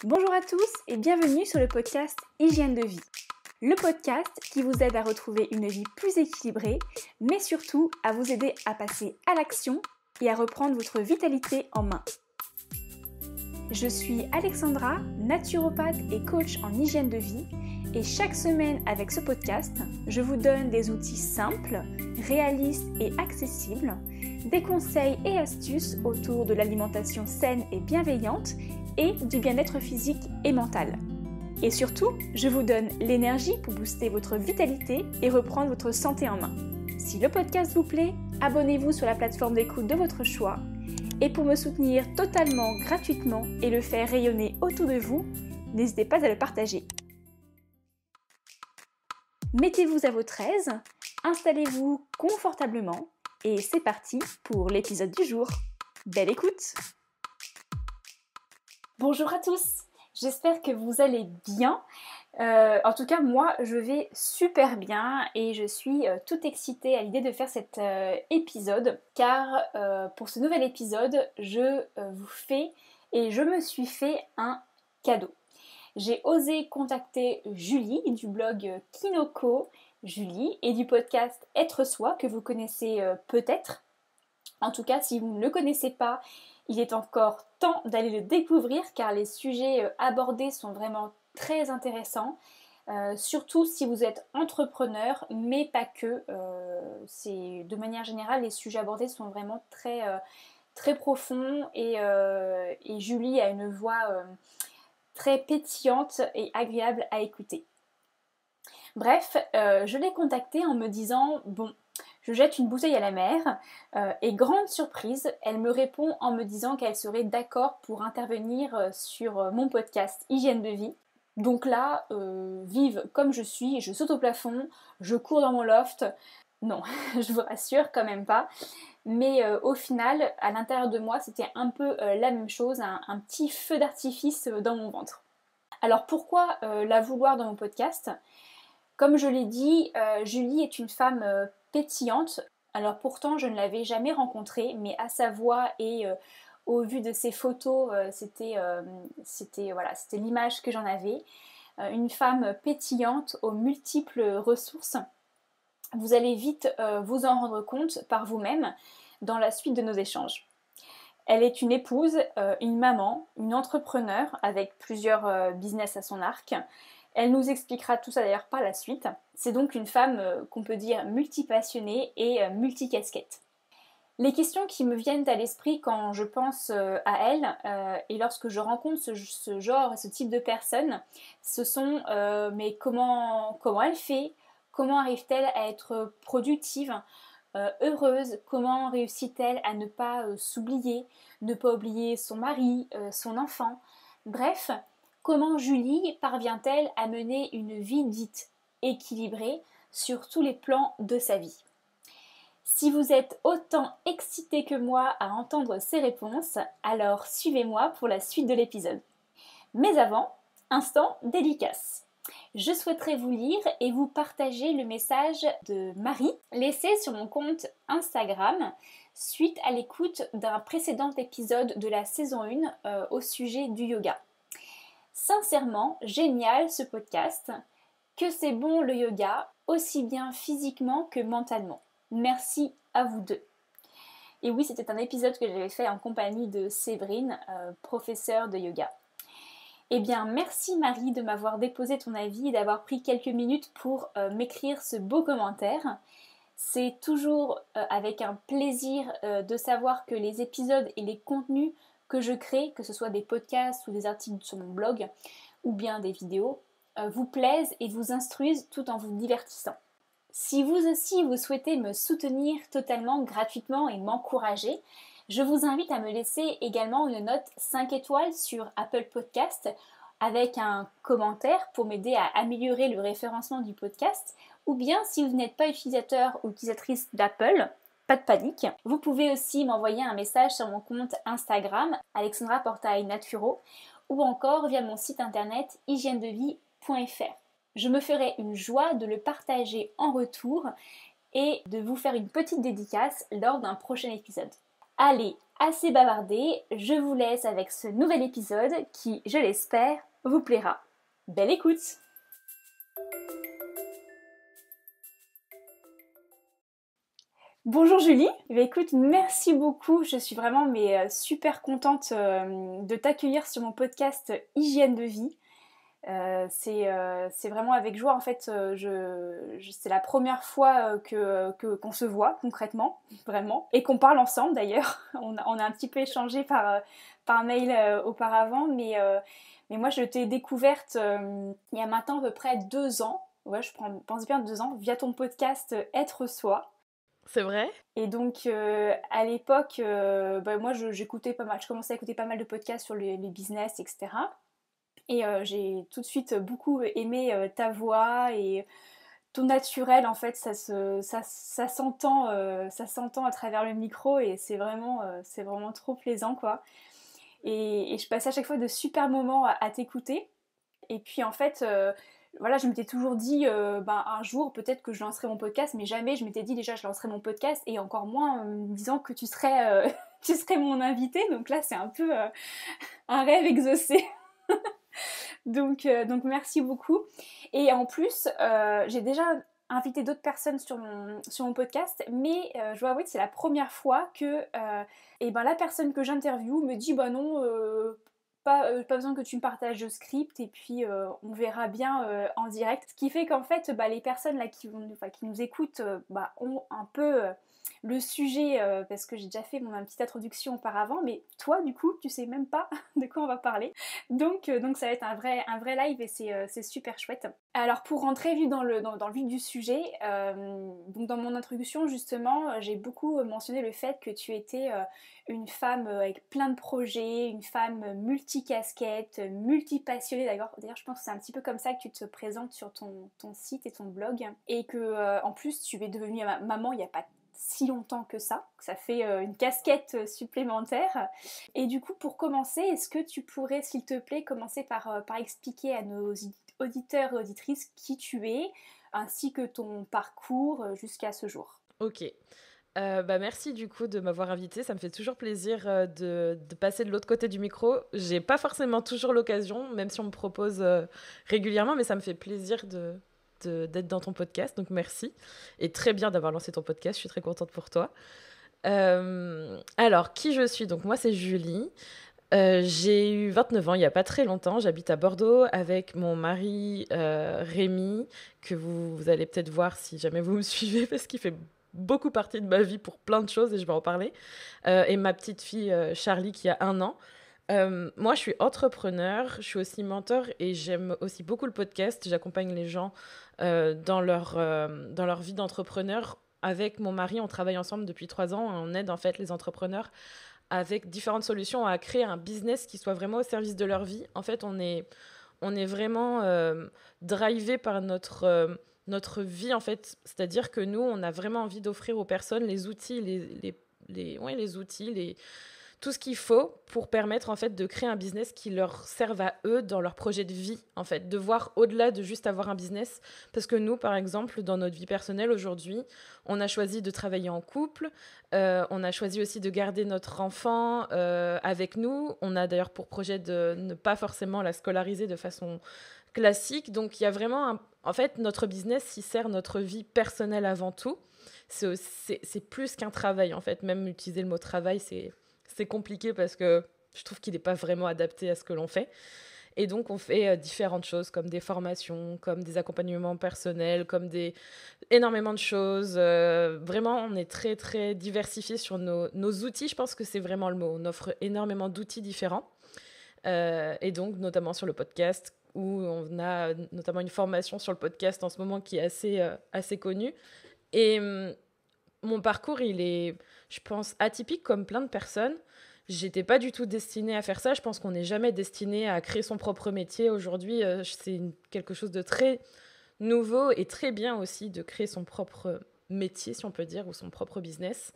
Bonjour à tous et bienvenue sur le podcast Hygiène de vie. Le podcast qui vous aide à retrouver une vie plus équilibrée, mais surtout à vous aider à passer à l'action et à reprendre votre vitalité en main. Je suis Alexandra, naturopathe et coach en hygiène de vie, et chaque semaine avec ce podcast, je vous donne des outils simples, réalistes et accessibles, des conseils et astuces autour de l'alimentation saine et bienveillante et du bien-être physique et mental. Et surtout, je vous donne l'énergie pour booster votre vitalité et reprendre votre santé en main. Si le podcast vous plaît, abonnez-vous sur la plateforme d'écoute de votre choix. Et pour me soutenir totalement gratuitement et le faire rayonner autour de vous, n'hésitez pas à le partager. Mettez-vous à votre aise, installez-vous confortablement et c'est parti pour l'épisode du jour. Belle écoute! Bonjour à tous, j'espère que vous allez bien. En tout cas, moi, je vais super bien et je suis toute excitée à l'idée de faire cet épisode car pour ce nouvel épisode, je me suis fait un cadeau. J'ai osé contacter Julie du blog Kinoko Julie et du podcast Être Soi que vous connaissez peut-être. En tout cas, si vous ne le connaissez pas, il est encore temps d'aller le découvrir car les sujets abordés sont vraiment très intéressants. Surtout si vous êtes entrepreneur, mais pas que. De manière générale, les sujets abordés sont vraiment très profonds et Julie a une voix très pétillante et agréable à écouter. Bref, je l'ai contactée en me disant « Bon, je jette une bouteille à la mer et grande surprise, elle me répond en me disant qu'elle serait d'accord pour intervenir sur mon podcast Hygiène de vie. Donc là, vive comme je suis, je saute au plafond, je cours dans mon loft. Non, je vous rassure quand même pas. Mais au final, à l'intérieur de moi, c'était un peu la même chose, un petit feu d'artifice dans mon ventre. Alors pourquoi la vouloir dans mon podcast ? Comme je l'ai dit, Julie est une femme pétillante. Alors pourtant, je ne l'avais jamais rencontrée, mais à sa voix et au vu de ses photos, c'était l'image que j'en avais. Une femme pétillante aux multiples ressources. Vous allez vite vous en rendre compte par vous-même dans la suite de nos échanges. Elle est une épouse, une maman, une entrepreneure avec plusieurs business à son arc. Elle nous expliquera tout ça d'ailleurs par la suite. C'est donc une femme qu'on peut dire multipassionnée et multicasquette. Les questions qui me viennent à l'esprit quand je pense à elle et lorsque je rencontre ce genre et ce type de personnes, ce sont mais comment elle fait ? Comment arrive-t-elle à être productive, heureuse? Comment réussit-elle à ne pas s'oublier, ne pas oublier son mari, son enfant? Bref, comment Julie parvient-elle à mener une vie dite équilibrée sur tous les plans de sa vie? Si vous êtes autant excité que moi à entendre ces réponses, alors suivez-moi pour la suite de l'épisode. Mais avant, instant dédicace. Je souhaiterais vous lire et vous partager le message de Marie laissé sur mon compte Instagram suite à l'écoute d'un précédent épisode de la saison 1 au sujet du yoga. Sincèrement, génial ce podcast, que c'est bon le yoga, aussi bien physiquement que mentalement. Merci à vous deux. Et oui, c'était un épisode que j'avais fait en compagnie de Séverine, professeure de yoga. Eh bien, merci Marie de m'avoir déposé ton avis et d'avoir pris quelques minutes pour m'écrire ce beau commentaire. C'est toujours avec un plaisir de savoir que les épisodes et les contenus que je crée, que ce soit des podcasts ou des articles sur mon blog ou bien des vidéos, vous plaisent et vous instruisent tout en vous divertissant. Si vous aussi vous souhaitez me soutenir totalement gratuitement et m'encourager, je vous invite à me laisser également une note 5 étoiles sur Apple Podcast avec un commentaire pour m'aider à améliorer le référencement du podcast. Ou bien si vous n'êtes pas utilisateur ou utilisatrice d'Apple, pas de panique. Vous pouvez aussi m'envoyer un message sur mon compte Instagram Alexandra Portail Naturo ou encore via mon site internet hygiènedevie.fr. Je me ferai une joie de le partager en retour et de vous faire une petite dédicace lors d'un prochain épisode. Allez, assez bavardé, je vous laisse avec ce nouvel épisode qui, je l'espère, vous plaira. Belle écoute! Bonjour Julie, écoute, merci beaucoup, je suis vraiment super contente de t'accueillir sur mon podcast Hygiène de vie. C'est vraiment avec joie en fait, c'est la première fois qu'on se voit concrètement, vraiment, et qu'on parle ensemble d'ailleurs. On a un petit peu échangé par mail auparavant, mais moi je t'ai découverte il y a maintenant à peu près 2 ans, ouais je pense bien 2 ans, via ton podcast Être Soi. C'est vrai? Et donc à l'époque, moi j'écoutais pas mal, je commençais à écouter pas mal de podcasts sur les business, etc. Et j'ai tout de suite beaucoup aimé ta voix et ton naturel, en fait, ça s'entend à travers le micro et c'est vraiment trop plaisant, quoi. Et je passais à chaque fois de super moments à t'écouter. Et puis en fait, voilà, je m'étais toujours dit, un jour peut-être que je lancerai mon podcast, mais jamais je m'étais dit déjà je lancerai mon podcast, et encore moins en me disant que tu serais, tu serais mon invité. Donc là, c'est un peu un rêve exaucé. Donc merci beaucoup. Et en plus, j'ai déjà invité d'autres personnes sur mon podcast, mais je dois avouer que c'est la première fois que la personne que j'interviewe me dit bah non, pas besoin que tu me partages le script, et puis on verra bien en direct. Ce qui fait qu'en fait, les personnes là qui nous écoutent ont un peu le sujet, parce que j'ai déjà fait ma petite introduction auparavant, mais toi du coup tu sais même pas de quoi on va parler. Donc ça va être un vrai live, et c'est super chouette. Alors pour rentrer dans le vif du sujet, donc dans mon introduction justement, j'ai beaucoup mentionné le fait que tu étais une femme avec plein de projets, une femme multicasquette, multipassionnée. D'ailleurs je pense que c'est un petit peu comme ça que tu te présentes sur ton site et ton blog, et que en plus tu es devenue maman il n'y a pas si longtemps que ça fait une casquette supplémentaire. Et du coup, pour commencer, est-ce que tu pourrais, s'il te plaît, commencer par expliquer à nos auditeurs et auditrices qui tu es, ainsi que ton parcours jusqu'à ce jour? Ok. Merci du coup de m'avoir invitée. Ça me fait toujours plaisir de passer de l'autre côté du micro. J'ai pas forcément toujours l'occasion, même si on me propose régulièrement, mais ça me fait plaisir d'être dans ton podcast. Donc merci. Et très bien d'avoir lancé ton podcast. Je suis très contente pour toi. Alors, qui je suis? Donc moi, c'est Julie. J'ai eu 29 ans il n'y a pas très longtemps. J'habite à Bordeaux avec mon mari Rémi, que vous allez peut-être voir si jamais vous me suivez, parce qu'il fait beaucoup partie de ma vie pour plein de choses et je vais en parler. Et ma petite fille Charlie qui a 1 an. Moi, je suis entrepreneur, je suis aussi mentor et j'aime aussi beaucoup le podcast. J'accompagne les gens dans leur vie d'entrepreneur. Avec mon mari, on travaille ensemble depuis 3 ans et on aide en fait les entrepreneurs avec différentes solutions à créer un business qui soit vraiment au service de leur vie. En fait, on est vraiment drivé par notre vie, en fait. C'est-à-dire que nous, on a vraiment envie d'offrir aux personnes les outils, les outils, tout ce qu'il faut pour permettre en fait de créer un business qui leur serve à eux dans leur projet de vie, en fait, de voir au-delà de juste avoir un business. Parce que nous, par exemple, dans notre vie personnelle aujourd'hui, on a choisi de travailler en couple, on a choisi aussi de garder notre enfant avec nous. On a d'ailleurs pour projet de ne pas forcément la scolariser de façon classique. Donc il y a vraiment en fait, notre business, il sert notre vie personnelle avant tout. C'est plus qu'un travail, en fait. Même utiliser le mot travail, c'est compliqué parce que je trouve qu'il n'est pas vraiment adapté à ce que l'on fait. Et donc, on fait différentes choses, comme des formations, comme des accompagnements personnels, énormément de choses. Vraiment, on est très, très diversifié sur nos outils. Je pense que c'est vraiment le mot. On offre énormément d'outils différents. Et donc, notamment sur le podcast, où on a notamment une formation sur le podcast en ce moment qui est assez connue. Et mon parcours, il est, je pense, atypique comme plein de personnes. J'étais pas du tout destinée à faire ça. Je pense qu'on n'est jamais destiné à créer son propre métier. Aujourd'hui, c'est quelque chose de très nouveau et très bien aussi de créer son propre métier, si on peut dire, ou son propre business.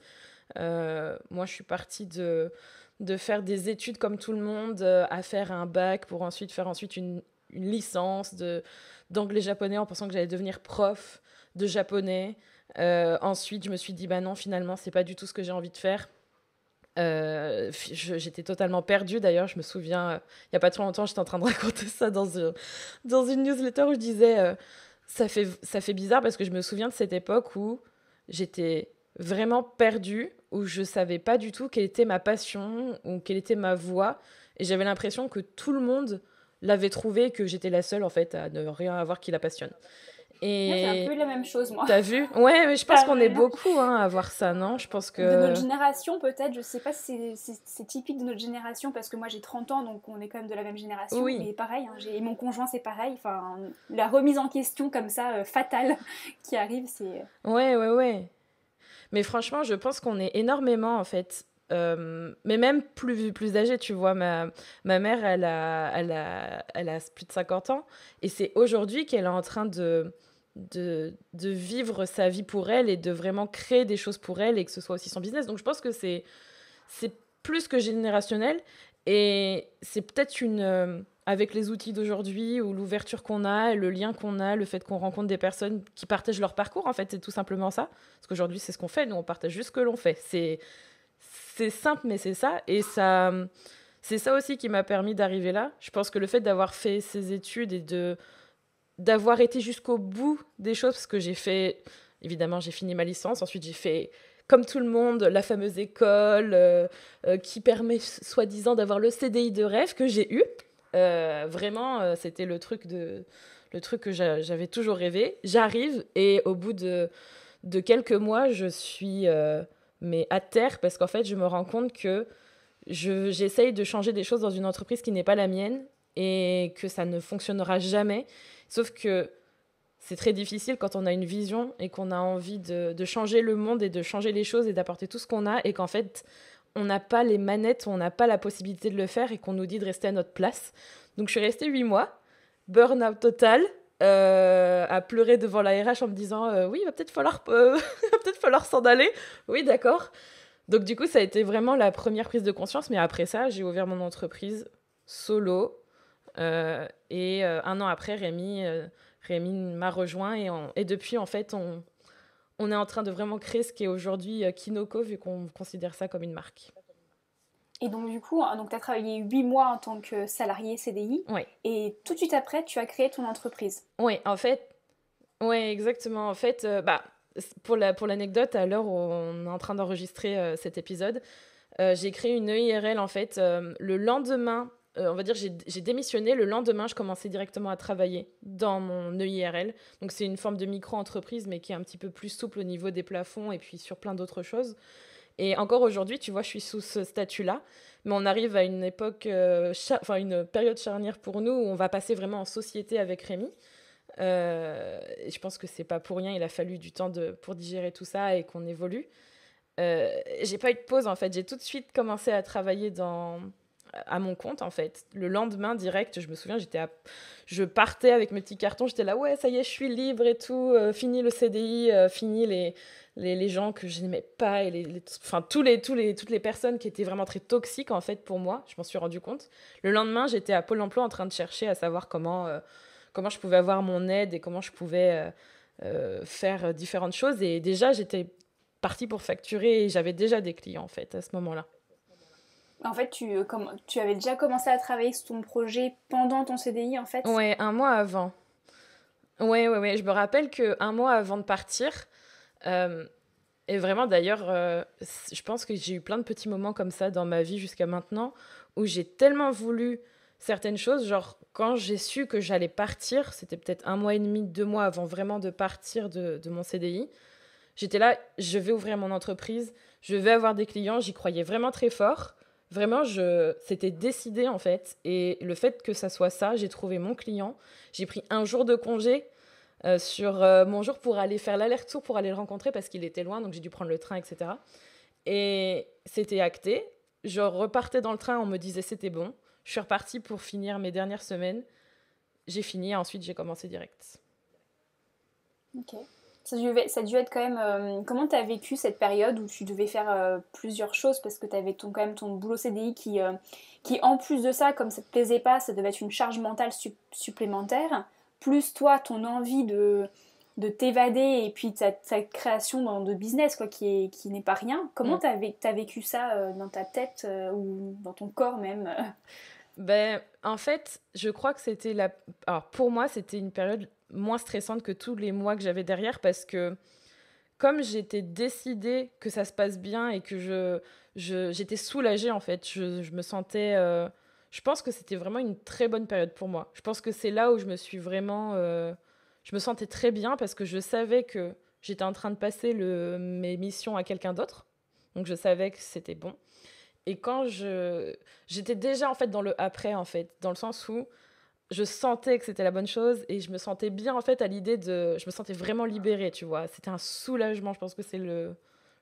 Moi, je suis partie de faire des études comme tout le monde, à faire un bac pour ensuite faire une licence d'anglais-japonais en pensant que j'allais devenir prof de japonais. Ensuite, je me suis dit, bah non, finalement, c'est pas du tout ce que j'ai envie de faire. J'étais totalement perdue. D'ailleurs, je me souviens, il n'y a pas trop longtemps, j'étais en train de raconter ça dans une newsletter où je disais ça fait bizarre parce que je me souviens de cette époque où j'étais vraiment perdue, où je ne savais pas du tout quelle était ma passion ou quelle était ma voix. Et j'avais l'impression que tout le monde l'avait trouvé et que j'étais la seule en fait à ne rien avoir qui la passionne. Moi, j'ai un Et peu la même chose, moi. t'as vu? Ouais, mais je pense qu'on est Carrément. beaucoup hein, à voir ça, non? Je pense De notre que... génération, peut-être, je sais pas si c'est typique de notre génération, parce que moi j'ai 30 ans, donc on est quand même de la même génération, Oui. mais pareil, hein, et mon conjoint c'est pareil, enfin, la remise en question comme ça, fatale, qui arrive, c'est... Ouais, ouais, ouais. Mais franchement, je pense qu'on est énormément, en fait. Mais même plus âgée, tu vois. Ma mère, elle a plus de 50 ans. Et c'est aujourd'hui qu'elle est en train de vivre sa vie pour elle et de vraiment créer des choses pour elle et que ce soit aussi son business. Donc je pense que c'est plus que générationnel. Et c'est peut-être avec les outils d'aujourd'hui ou l'ouverture qu'on a, le lien qu'on a, le fait qu'on rencontre des personnes qui partagent leur parcours, en fait, c'est tout simplement ça. Parce qu'aujourd'hui, c'est ce qu'on fait. Nous, on partage juste ce que l'on fait. C'est simple, mais c'est ça. Et c'est ça aussi qui m'a permis d'arriver là. Je pense que le fait d'avoir fait ces études et d'avoir été jusqu'au bout des choses, parce que j'ai fait, évidemment, j'ai fini ma licence, ensuite j'ai fait, comme tout le monde, la fameuse école qui permet soi-disant d'avoir le CDI de rêve que j'ai eu. Vraiment, c'était le truc que j'avais toujours rêvé. J'arrive et au bout de quelques mois, je suis mais à terre parce qu'en fait, je me rends compte que j'essaye de changer des choses dans une entreprise qui n'est pas la mienne et que ça ne fonctionnera jamais. Sauf que c'est très difficile quand on a une vision et qu'on a envie de changer le monde et de changer les choses et d'apporter tout ce qu'on a et qu'en fait, on n'a pas les manettes, on n'a pas la possibilité de le faire et qu'on nous dit de rester à notre place. Donc je suis restée 8 mois, burn-out total, à pleurer devant la RH en me disant oui, il va peut-être falloir, va peut-être falloir s'en aller. Oui, d'accord. Donc du coup, ça a été vraiment la première prise de conscience. Mais après ça, j'ai ouvert mon entreprise solo. Et un an après, Rémi m'a rejoint. Et depuis, en fait, on est en train de vraiment créer ce qui est aujourd'hui Kinoko, vu qu'on considère ça comme une marque. Et donc du coup, donc tu as travaillé 8 mois en tant que salarié CDI, Oui, et tout de suite après, tu as créé ton entreprise. ouais, en fait, ouais, exactement. En fait, pour l'anecdote, à l'heure où on est en train d'enregistrer cet épisode, j'ai créé une EIRL en fait le lendemain. On va dire j'ai démissionné. Le lendemain, je commençais directement à travailler dans mon EIRL. Donc c'est une forme de micro-entreprise, mais qui est un petit peu plus souple au niveau des plafonds et puis sur plein d'autres choses. Et encore aujourd'hui, tu vois, je suis sous ce statut-là. Mais on arrive à une époque, une période charnière pour nous où on va passer vraiment en société avec Rémi. Et je pense que c'est pas pour rien. Il a fallu du temps pour digérer tout ça et qu'on évolue. J'ai pas eu de pause en fait. J'ai tout de suite commencé à travailler à mon compte en fait. Le lendemain direct, je me souviens, je partais avec mes petits cartons. J'étais là, ouais, ça y est, je suis libre et tout. Fini le CDI, fini les gens que je n'aimais pas et enfin toutes les personnes qui étaient vraiment très toxiques en fait pour moi. Je m'en suis rendu compte. Le lendemain, j'étais à Pôle Emploi en train de chercher à savoir comment je pouvais avoir mon aide et comment je pouvais faire différentes choses. Et déjà, j'étais partie pour facturer et j'avais déjà des clients en fait à ce moment-là. En fait, tu avais déjà commencé à travailler sur ton projet pendant ton CDI, en fait. Ouais, un mois avant. Ouais. Je me rappelle qu'un mois avant de partir, euh, et vraiment d'ailleurs, je pense que j'ai eu plein de petits moments comme ça dans ma vie jusqu'à maintenant, où j'ai tellement voulu certaines choses, genre quand j'ai su que j'allais partir, c'était peut-être un mois et demi, 2 mois avant vraiment de partir de mon CDI. J'étais là, je vais ouvrir mon entreprise, je vais avoir des clients, j'y croyais vraiment très fort. Vraiment, c'était décidé en fait. Et le fait que ça soit ça, j'ai trouvé mon client. J'ai pris un jour de congé sur mon jour pour aller faire l'aller-retour, pour aller le rencontrer parce qu'il était loin, donc j'ai dû prendre le train, etc. Et c'était acté. Je repartais dans le train, on me disait c'était bon. Je suis repartie pour finir mes dernières semaines. J'ai fini, ensuite j'ai commencé direct. Ok. Ça a dû être quand même... comment tu as vécu cette période où tu devais faire plusieurs choses, parce que tu avais quand même ton boulot CDI qui, en plus de ça, comme ça te plaisait pas, ça devait être une charge mentale supplémentaire, plus toi, ton envie de t'évader et puis ta création de business quoi, qui n'est pas rien. Comment t'as vécu ça dans ta tête ou dans ton corps même Ben, en fait, je crois que c'était la... Alors, pour moi, c'était une période moins stressante que tous les mois que j'avais derrière parce que comme j'étais décidée que ça se passe bien et que j'étais soulagée, en fait, je me sentais... je pense que c'était vraiment une très bonne période pour moi. Je pense que c'est là où je me suis vraiment... je me sentais très bien parce que je savais que j'étais en train de passer mes missions à quelqu'un d'autre. Donc, je savais que c'était bon. Et j'étais déjà en fait dans le après en fait, dans le sens où je sentais que c'était la bonne chose et je me sentais bien en fait à l'idée je me sentais vraiment libérée, tu vois. C'était un soulagement, je pense que c'est le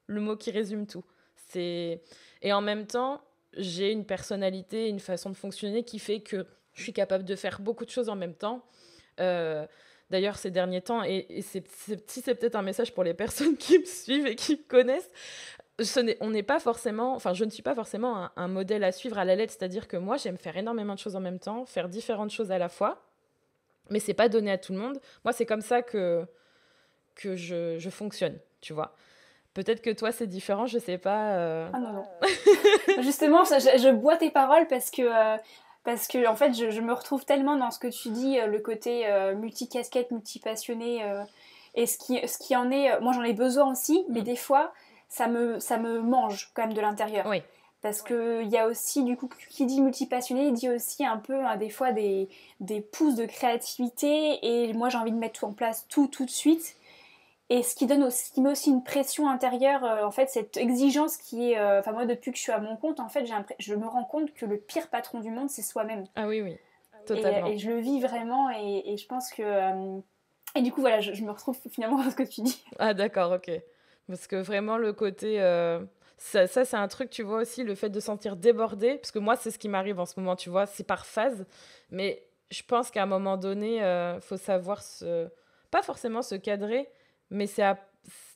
mot qui résume tout. C'est et en même temps, j'ai une personnalité, une façon de fonctionner qui fait que je suis capable de faire beaucoup de choses en même temps. Euh, D'ailleurs, ces derniers temps, et si c'est peut-être un message pour les personnes qui me suivent et qui me connaissent, on n'est pas forcément, enfin, je ne suis pas forcément un modèle à suivre à la lettre, c'est-à-dire que moi, j'aime faire énormément de choses en même temps, faire différentes choses à la fois, mais c'est pas donné à tout le monde. Moi, c'est comme ça que je fonctionne, tu vois. Peut-être que toi, c'est différent, je sais pas. Ah non, non. Justement, je bois tes paroles parce que en fait, je me retrouve tellement dans ce que tu dis, le côté multicasquette, multipassionné, et ce qui en est, moi j'en ai besoin aussi, mais des fois, ça me mange quand même de l'intérieur. Oui. Parce qu'il y a aussi, du coup, qui dit multipassionné, il dit aussi un peu, hein, des fois, des pousses de créativité, et moi j'ai envie de mettre tout en place tout de suite. Et ce qui met aussi une pression intérieure, en fait, cette exigence qui est... Enfin, moi, depuis que je suis à mon compte, en fait, je me rends compte que le pire patron du monde, c'est soi-même. Ah oui, oui, totalement. Et je le vis vraiment, et je pense que... et du coup, voilà, je me retrouve finalement dans ce que tu dis. Ah d'accord, ok. Parce que vraiment, le côté... ça, c'est un truc, tu vois, aussi, le fait de sentir débordé, parce que moi, c'est ce qui m'arrive en ce moment, tu vois, c'est par phase, mais je pense qu'à un moment donné, faut savoir pas forcément se cadrer, mais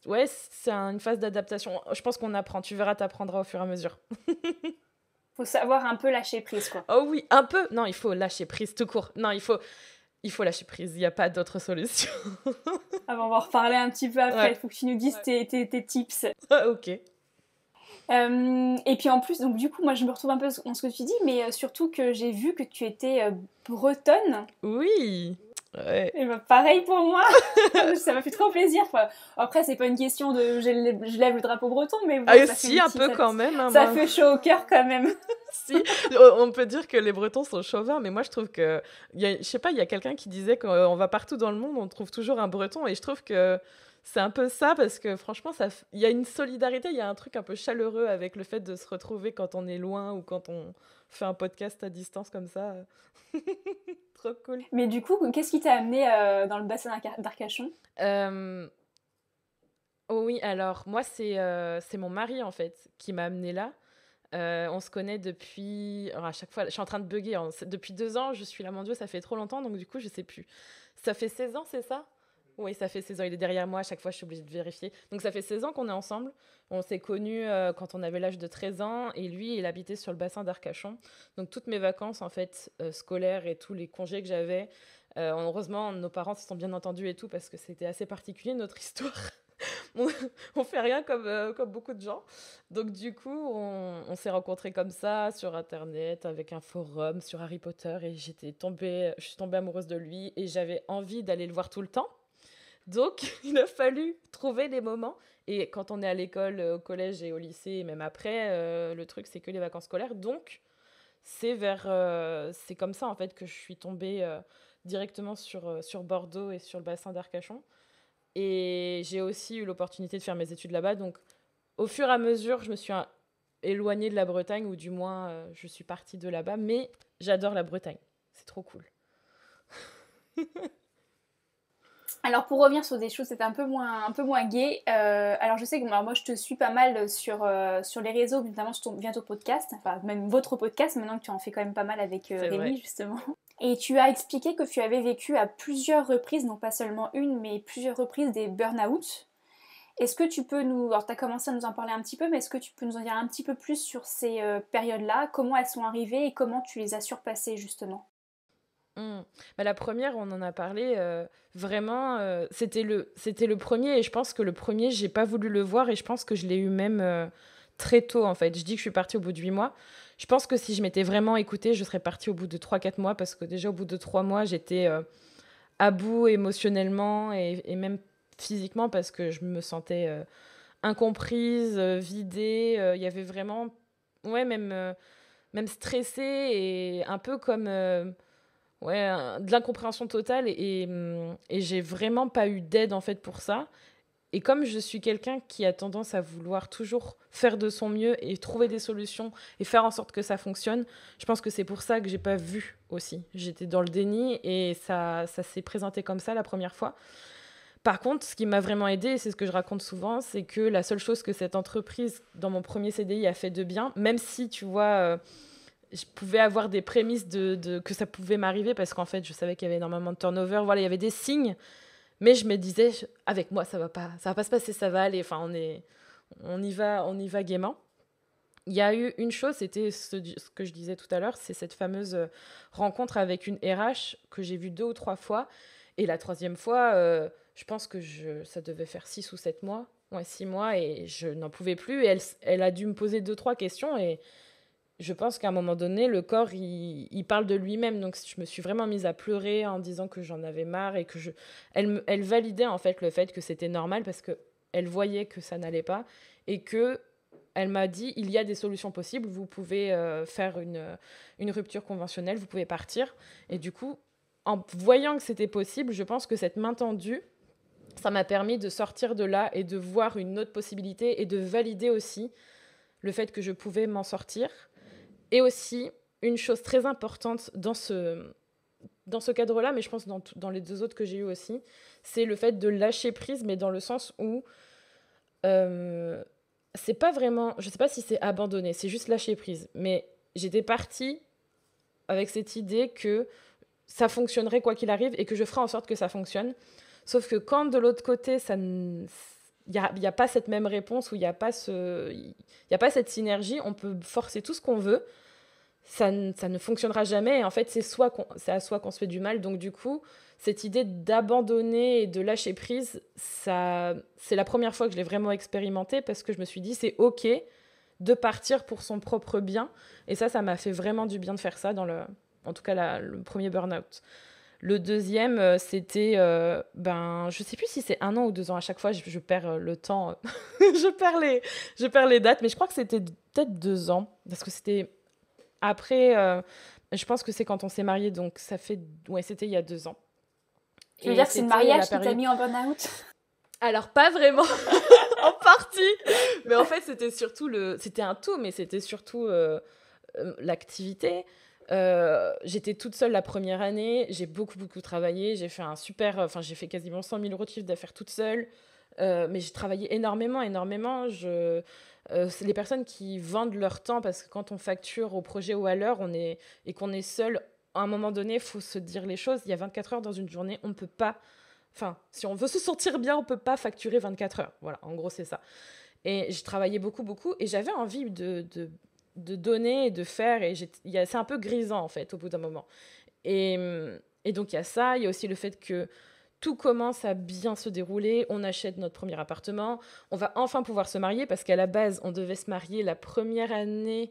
ouais, c'est une phase d'adaptation. Je pense qu'on apprend, tu verras, t'apprendras au fur et à mesure. Faut savoir un peu lâcher prise, quoi. Oh oui, un peu. Non, il faut lâcher prise tout court. Non, il faut lâcher prise, il n'y a pas d'autre solution. Ah bon, on va en reparler un petit peu après, il Ouais. faut que tu nous dises tes tips. Ok. Et puis en plus, donc du coup, moi je me retrouve un peu dans ce que tu dis, mais surtout que j'ai vu que tu étais bretonne. Oui. Ouais. Et bah, pareil pour moi, ça m'a fait trop plaisir. Enfin, après, c'est pas une question de je lève le drapeau breton, mais bon, Ah, ça fait si, un peu quand même. Hein, ça fait chaud au cœur quand même. si, on peut dire que les Bretons sont chauvins, mais moi je trouve que, je sais pas, il y a quelqu'un qui disait qu'on va partout dans le monde, on trouve toujours un Breton, et je trouve que c'est un peu ça, parce que franchement, il y a une solidarité, il y a un truc un peu chaleureux avec le fait de se retrouver quand on est loin ou quand on fait un podcast à distance comme ça. Trop cool. Mais du coup, qu'est-ce qui t'a amené dans le bassin d'Arcachon? Euh, Oh oui, alors moi c'est mon mari en fait qui m'a amené là. On se connaît depuis... alors, à chaque fois, je suis en train de bugger. Hein. Depuis 2 ans, je suis là, mon Dieu, ça fait trop longtemps, donc du coup, je sais plus. Ça fait 16 ans, c'est ça? Oui, ça fait 16 ans. Il est derrière moi, à chaque fois, je suis obligée de vérifier. Donc ça fait 16 ans qu'on est ensemble. On s'est connus quand on avait l'âge de 13 ans, et lui, il habitait sur le bassin d'Arcachon. Donc toutes mes vacances, en fait, scolaires et tous les congés que j'avais, heureusement, nos parents se sont bien entendus et tout, parce que c'était assez particulier, notre histoire. on, on fait rien comme beaucoup de gens. Donc du coup, on s'est rencontrés comme ça sur Internet, avec un forum sur Harry Potter, et je suis tombée amoureuse de lui, et j'avais envie d'aller le voir tout le temps. Donc il a fallu trouver des moments. Et quand on est à l'école, au collège et au lycée, et même après, le truc c'est que les vacances scolaires. Donc c'est comme ça en fait que je suis tombée directement sur Bordeaux et sur le bassin d'Arcachon. Et j'ai aussi eu l'opportunité de faire mes études là-bas. Donc, au fur et à mesure, je me suis éloignée de la Bretagne, ou du moins, je suis partie de là-bas. Mais j'adore la Bretagne. C'est trop cool. Alors pour revenir sur des choses c'est un peu moins gai, alors je sais que moi je te suis pas mal sur les réseaux, notamment sur ton bientôt podcast, enfin même votre podcast maintenant que tu en fais quand même pas mal avec Rémi vrai. justement. Et tu as expliqué que tu avais vécu à plusieurs reprises, non pas seulement une, mais plusieurs reprises des burn-out. Est-ce que tu peux nous... Alors tu as commencé à nous en parler un petit peu, mais est-ce que tu peux nous en dire un petit peu plus sur ces périodes-là, comment elles sont arrivées et comment tu les as surpassées justement? Bah, la première, on en a parlé, vraiment, c'était le premier et je pense que le premier, j'ai pas voulu le voir et je pense que je l'ai eu même, très tôt, en fait. Je dis que je suis partie au bout de 8 mois. Je pense que si je m'étais vraiment écoutée, je serais partie au bout de 3 4 mois parce que déjà au bout de 3 mois, j'étais, à bout émotionnellement et même physiquement parce que je me sentais, incomprise, vidée, il y avait vraiment ouais, même stressée et un peu comme, ouais, de l'incompréhension totale et j'ai vraiment pas eu d'aide, en fait, pour ça et comme je suis quelqu'un qui a tendance à vouloir toujours faire de son mieux et trouver des solutions et faire en sorte que ça fonctionne, je pense que c'est pour ça que j'ai pas vu aussi. J'étais dans le déni et ça s'est présenté comme ça la première fois. Par contre, ce qui m'a vraiment aidée, et c'est ce que je raconte souvent, c'est que la seule chose que cette entreprise, dans mon premier CDI, a fait de bien, même si, tu vois, je pouvais avoir des prémices que ça pouvait m'arriver, parce qu'en fait, je savais qu'il y avait énormément de turnover, voilà, il y avait des signes, mais je me disais, avec moi, ça va pas se passer, ça va aller, enfin, on y va gaiement. Il y a eu une chose, c'était ce que je disais tout à l'heure, c'est cette fameuse rencontre avec une RH que j'ai vue 2 ou 3 fois. Et la troisième fois, je pense que ça devait faire 6 ou 7 mois, ouais, 6 mois, et je n'en pouvais plus. Et elle a dû me poser 2 3 questions. Et je pense qu'à un moment donné, le corps, il parle de lui-même. Donc je me suis vraiment mise à pleurer en disant que j'en avais marre et elle validait en fait le fait que c'était normal parce que elle voyait que ça n'allait pas et que elle m'a dit, il y a des solutions possibles, vous pouvez faire une rupture conventionnelle, vous pouvez partir. Et du coup, en voyant que c'était possible, je pense que cette main tendue, ça m'a permis de sortir de là et de voir une autre possibilité et de valider aussi le fait que je pouvais m'en sortir. Et aussi, une chose très importante dans ce cadre-là, mais je pense dans les 2 autres que j'ai eu aussi, c'est le fait de lâcher prise, mais dans le sens où euh, c'est pas vraiment, je sais pas si c'est abandonner, c'est juste lâcher prise. Mais j'étais partie avec cette idée que ça fonctionnerait quoi qu'il arrive et que je ferais en sorte que ça fonctionne. Sauf que quand de l'autre côté, il y a pas cette même réponse, ou il y a pas cette synergie, on peut forcer tout ce qu'on veut, ça ne fonctionnera jamais. Et en fait, c'est à soi qu'on se fait du mal. Donc du coup, cette idée d'abandonner et de lâcher prise, c'est la première fois que je l'ai vraiment expérimenté parce que je me suis dit, c'est OK de partir pour son propre bien. Et ça m'a fait vraiment du bien de faire ça en tout cas le premier burn-out. Le deuxième, c'était, je sais plus si c'est 1 an ou 2 ans. À chaque fois, je perds le temps, je perds les dates, mais je crois que c'était peut-être 2 ans, parce que c'était après, je pense que c'est quand on s'est mariés, donc ça fait, ouais, c'était il y a 2 ans. Tu veux dire que c'est le mariage qui t'a mis en burn-out? Alors, pas vraiment, en partie, mais en fait, c'était un tout, mais c'était surtout l'activité. J'étais toute seule la première année, j'ai beaucoup travaillé, j'ai fait quasiment 100 000 € de chiffre d'affaires toute seule, mais j'ai travaillé énormément. C'est les personnes qui vendent leur temps, parce que quand on facture au projet ou à l'heure, et qu'on est seul, à un moment donné, il faut se dire les choses. Il y a 24 heures dans une journée, on ne peut pas. Enfin, si on veut se sentir bien, on ne peut pas facturer 24 heures. Voilà, en gros, c'est ça. Et j'ai travaillé beaucoup, et j'avais envie de donner et de faire. Et c'est un peu grisant, en fait, au bout d'un moment. Et, et donc, il y a ça. Il y a aussi le fait que tout commence à bien se dérouler. On achète notre premier appartement. On va enfin pouvoir se marier, parce qu'à la base, on devait se marier la première année.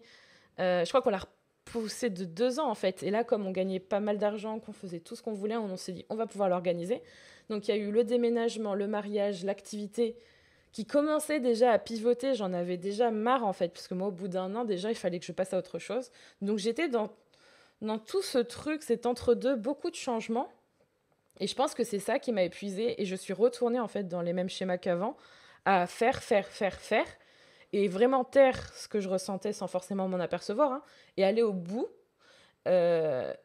Je crois qu'on l'a repoussé de 2 ans, en fait. Et là, comme on gagnait pas mal d'argent, qu'on faisait tout ce qu'on voulait, on s'est dit, on va pouvoir l'organiser. Donc, il y a eu le déménagement, le mariage, l'activité qui commençait déjà à pivoter. J'en avais déjà marre, en fait, parce que moi, au bout d'1 an, déjà, il fallait que je passe à autre chose. Donc, j'étais dans tout ce truc, cet entre-deux, beaucoup de changements. Et je pense que c'est ça qui m'a épuisée. Et je suis retournée, en fait, dans les mêmes schémas qu'avant, à faire. Et vraiment taire ce que je ressentais sans forcément m'en apercevoir, hein, et aller au bout. Cette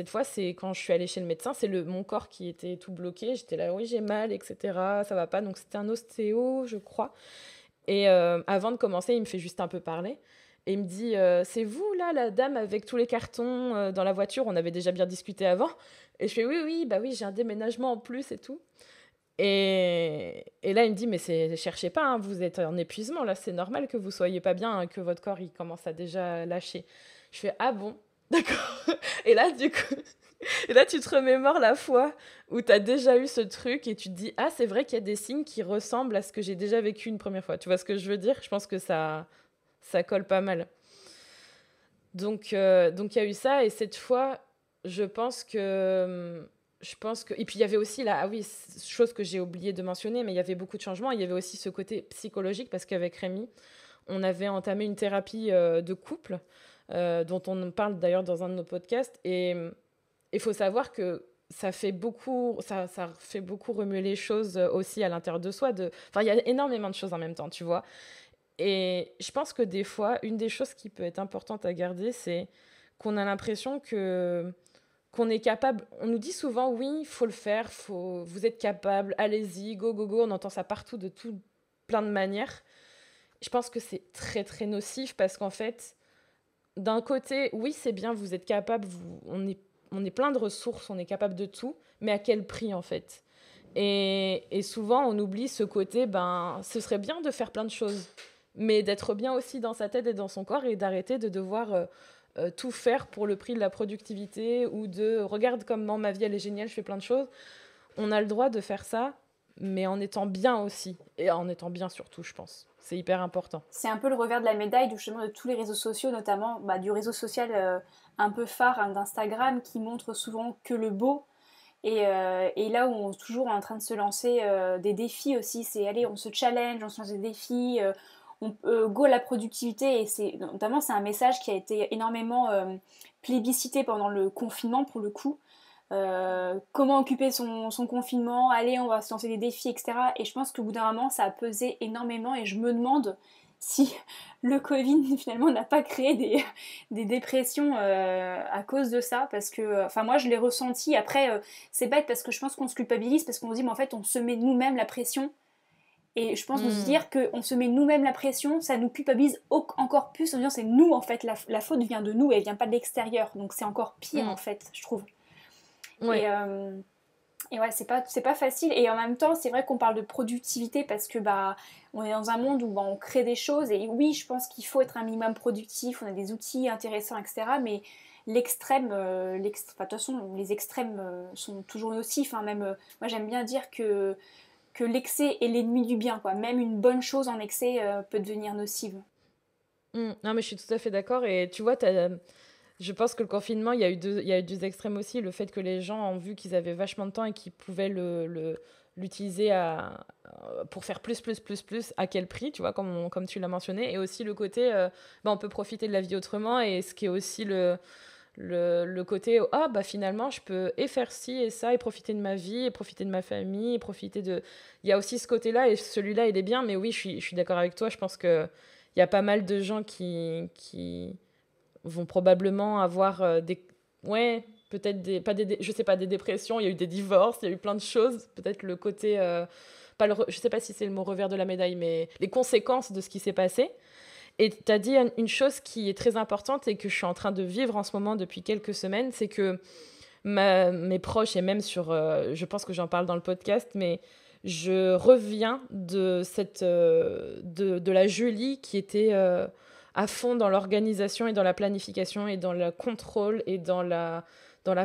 fois, c'est quand je suis allée chez le médecin, c'est mon corps qui était tout bloqué. J'étais là, oui, j'ai mal, etc. Ça va pas. Donc, c'était un ostéo, je crois. Et avant de commencer, il me fait juste un peu parler. Et il me dit, c'est vous, là, la dame avec tous les cartons dans la voiture? On avait déjà bien discuté avant. Et je fais, oui, bah oui, j'ai un déménagement en plus et tout. Et là, il me dit, mais cherchez pas, hein, vous êtes en épuisement, là, c'est normal que vous soyez pas bien, hein, que votre corps, il commence à déjà lâcher. Je fais, ah bon? D'accord. Et là, du coup, et là, tu te remémores la fois où tu as déjà eu ce truc et tu te dis, ah, c'est vrai qu'il y a des signes qui ressemblent à ce que j'ai déjà vécu une première fois. Tu vois ce que je veux dire? Je pense que ça colle pas mal. Donc il y a eu ça et cette fois, je pense que et puis il y avait aussi là, ah oui, chose que j'ai oublié de mentionner, mais il y avait beaucoup de changements. Il y avait aussi ce côté psychologique parce qu'avec Rémi, on avait entamé une thérapie de couple dont on parle d'ailleurs dans un de nos podcasts. Et il faut savoir que ça fait beaucoup remuer les choses aussi à l'intérieur de soi. Enfin, il y a énormément de choses en même temps, tu vois. Et je pense que des fois, une des choses qui peut être importante à garder, c'est qu'on a l'impression qu'on est capable. On nous dit souvent, oui, il faut le faire, vous êtes capable, allez-y, go, go, go. On entend ça partout, de tout, plein de manières. Je pense que c'est très, très nocif parce qu'en fait, d'un côté, oui, c'est bien, vous êtes capable, on est plein de ressources, on est capable de tout, mais à quel prix en fait? Et souvent, on oublie ce côté, ben, ce serait bien de faire plein de choses, mais d'être bien aussi dans sa tête et dans son corps et d'arrêter de devoir tout faire pour le prix de la productivité ou de regarde comment ma vie elle est géniale, je fais plein de choses. On a le droit de faire ça, mais en étant bien aussi, et en étant bien surtout, je pense. C'est hyper important. C'est un peu le revers de la médaille justement de tous les réseaux sociaux, notamment du réseau social un peu phare hein, d'Instagram qui montre souvent que le beau. Et là où on est toujours en train de se lancer des défis aussi, c'est allez, on se challenge, on se lance des défis, go à la productivité. Et notamment, c'est un message qui a été énormément plébiscité pendant le confinement pour le coup. Comment occuper son confinement, allez, on va se lancer des défis, etc. Et je pense qu'au bout d'un moment, ça a pesé énormément et je me demande si le Covid finalement n'a pas créé des dépressions à cause de ça, parce que, enfin moi je l'ai ressenti, après c'est bête parce que je pense qu'on se culpabilise, parce qu'on se dit mais en fait on se met nous-mêmes la pression, et je pense de se dire qu'on se met nous-mêmes la pression, ça nous culpabilise encore plus en disant c'est nous en fait, la faute vient de nous et elle vient pas de l'extérieur, donc c'est encore pire en fait, je trouve. Ouais. Et, et ouais, c'est pas facile. Et en même temps, c'est vrai qu'on parle de productivité parce que on est dans un monde où on crée des choses. Et oui, je pense qu'il faut être un minimum productif. On a des outils intéressants, etc. Mais l'extrême, enfin, de toute façon, les extrêmes sont toujours nocifs. Hein. Même, moi, j'aime bien dire que l'excès est l'ennemi du bien, quoi. Même une bonne chose en excès peut devenir nocive. Non, mais je suis tout à fait d'accord. Et tu vois, je pense que le confinement, il y a eu deux extrêmes aussi. Le fait que les gens ont vu qu'ils avaient vachement de temps et qu'ils pouvaient l'utiliser pour faire plus, plus, plus, plus, à quel prix, tu vois, comme tu l'as mentionné. Et aussi le côté, on peut profiter de la vie autrement. Et ce qui est aussi le côté, ah, bah finalement, je peux et faire ci et ça, et profiter de ma vie, et profiter de ma famille, et profiter de... Il y a aussi ce côté-là, et celui-là, il est bien. Mais oui, je suis d'accord avec toi. Je pense qu'il y a pas mal de gens qui vont probablement avoir ouais, peut-être je sais pas, des dépressions, il y a eu des divorces, il y a eu plein de choses, peut-être le côté pas je sais pas si c'est le mot revers de la médaille, mais les conséquences de ce qui s'est passé. Et tu as dit une chose qui est très importante et que je suis en train de vivre en ce moment depuis quelques semaines, c'est que mes proches, et même je pense que j'en parle dans le podcast, mais je reviens de la Julie qui était à fond dans l'organisation et dans la planification et dans le contrôle et dans la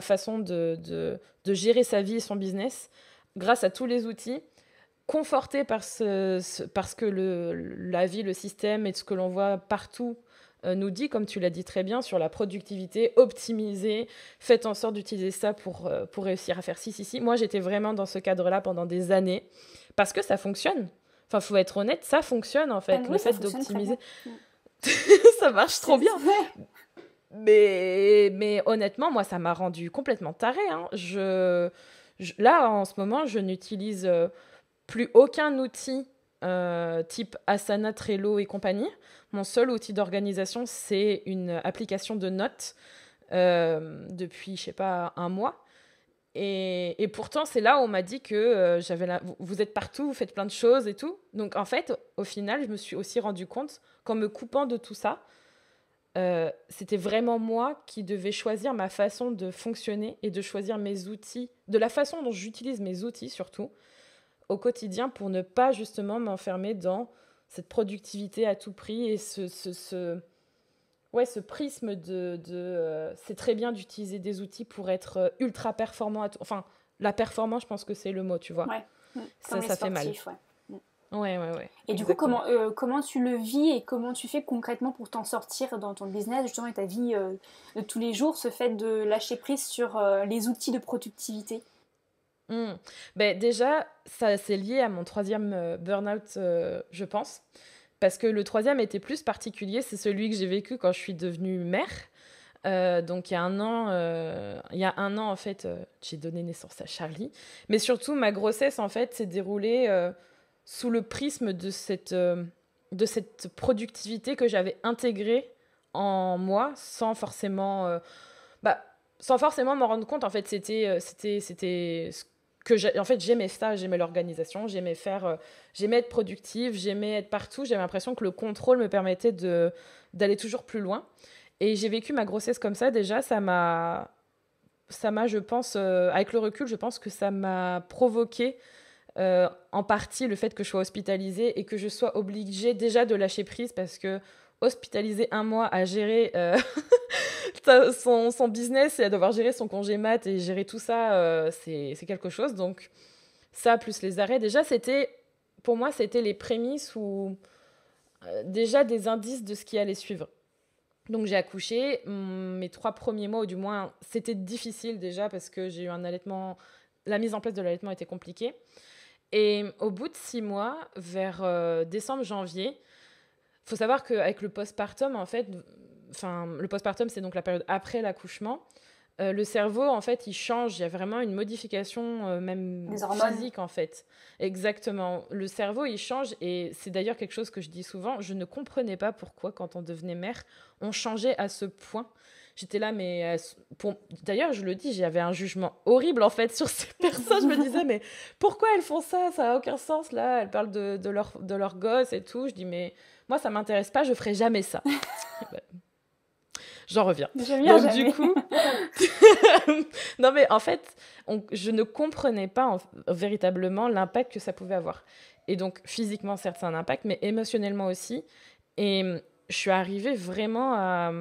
façon de gérer sa vie et son business grâce à tous les outils, confortée parce que la vie, le système et ce que l'on voit partout nous dit, comme tu l'as dit très bien, sur la productivité, optimiser, faites en sorte d'utiliser ça pour réussir à faire ci, ci, ci. Moi, j'étais vraiment dans ce cadre-là pendant des années, parce que ça fonctionne. Enfin, faut être honnête, ça fonctionne en fait. Oui, Le ça fait fonctionne très bien. d'optimiser, ça marche trop bien. Ouais. Mais honnêtement, moi, ça m'a rendu complètement tarée. Hein. Là, en ce moment, je n'utilise plus aucun outil type Asana, Trello et compagnie. Mon seul outil d'organisation, c'est une application de notes depuis, je sais pas, un mois. Et pourtant, c'est là où on m'a dit que vous êtes partout, vous faites plein de choses et tout. Donc, en fait, au final, je me suis aussi rendu compte qu'en me coupant de tout ça, c'était vraiment moi qui devais choisir ma façon de fonctionner et de choisir mes outils, de la façon dont j'utilise mes outils surtout, au quotidien pour ne pas justement m'enfermer dans cette productivité à tout prix et ouais, ce prisme c'est très bien d'utiliser des outils pour être ultra performant. Enfin, la performance, je pense que c'est le mot, tu vois. Ouais. Comme les Ça fait mal. sportifs, ouais. Ouais. Et du coup, comment tu le vis et comment tu fais concrètement pour t'en sortir dans ton business, justement, et ta vie de tous les jours, ce fait de lâcher prise sur les outils de productivité? Ben, déjà, ça c'est lié à mon troisième burn-out, je pense. Parce que le troisième était plus particulier, c'est celui que j'ai vécu quand je suis devenue mère. Donc il y a un an en fait, j'ai donné naissance à Charlie. Mais surtout, ma grossesse en fait s'est déroulée sous le prisme de cette productivité que j'avais intégrée en moi bah, sans forcément m'en rendre compte. En fait, c'était ce que en fait, j'aimais ça, j'aimais l'organisation, j'aimais être productive, j'aimais être partout. J'avais l'impression que le contrôle me permettait d'aller toujours plus loin. Et j'ai vécu ma grossesse comme ça. Déjà, je pense, avec le recul, je pense que ça m'a provoqué en partie le fait que je sois hospitalisée et que je sois obligée déjà de lâcher prise, parce que hospitaliser un mois à gérer son business et à devoir gérer son congé mat et gérer tout ça, c'est quelque chose. Donc ça, plus les arrêts, déjà, pour moi, c'était les prémices ou déjà des indices de ce qui allait suivre. Donc j'ai accouché, mes 3 premiers mois, ou du moins, c'était difficile déjà parce que j'ai eu un allaitement, la mise en place de l'allaitement était compliquée. Et au bout de 6 mois, vers décembre, janvier, il faut savoir qu'avec le postpartum, en fait, le postpartum, c'est donc la période après l'accouchement, le cerveau, en fait, il change. Il y a vraiment une modification, même physique, en fait. Exactement. Le cerveau, il change. Et c'est d'ailleurs quelque chose que je dis souvent. Je ne comprenais pas pourquoi, quand on devenait mère, on changeait à ce point. J'étais là, mais... D'ailleurs, je le dis, j'avais un jugement horrible, en fait, sur ces personnes. Je me disais, mais pourquoi elles font ça? Ça n'a aucun sens, là. Elles parlent de leur gosse et tout. Je dis, mais moi, ça ne m'intéresse pas. Je ne ferai jamais ça. J'en reviens. Donc, jamais. Du coup... non, mais en fait, je ne comprenais pas véritablement l'impact que ça pouvait avoir. Et donc, physiquement, certes, c'est un impact, mais émotionnellement aussi. Et je suis arrivée vraiment à...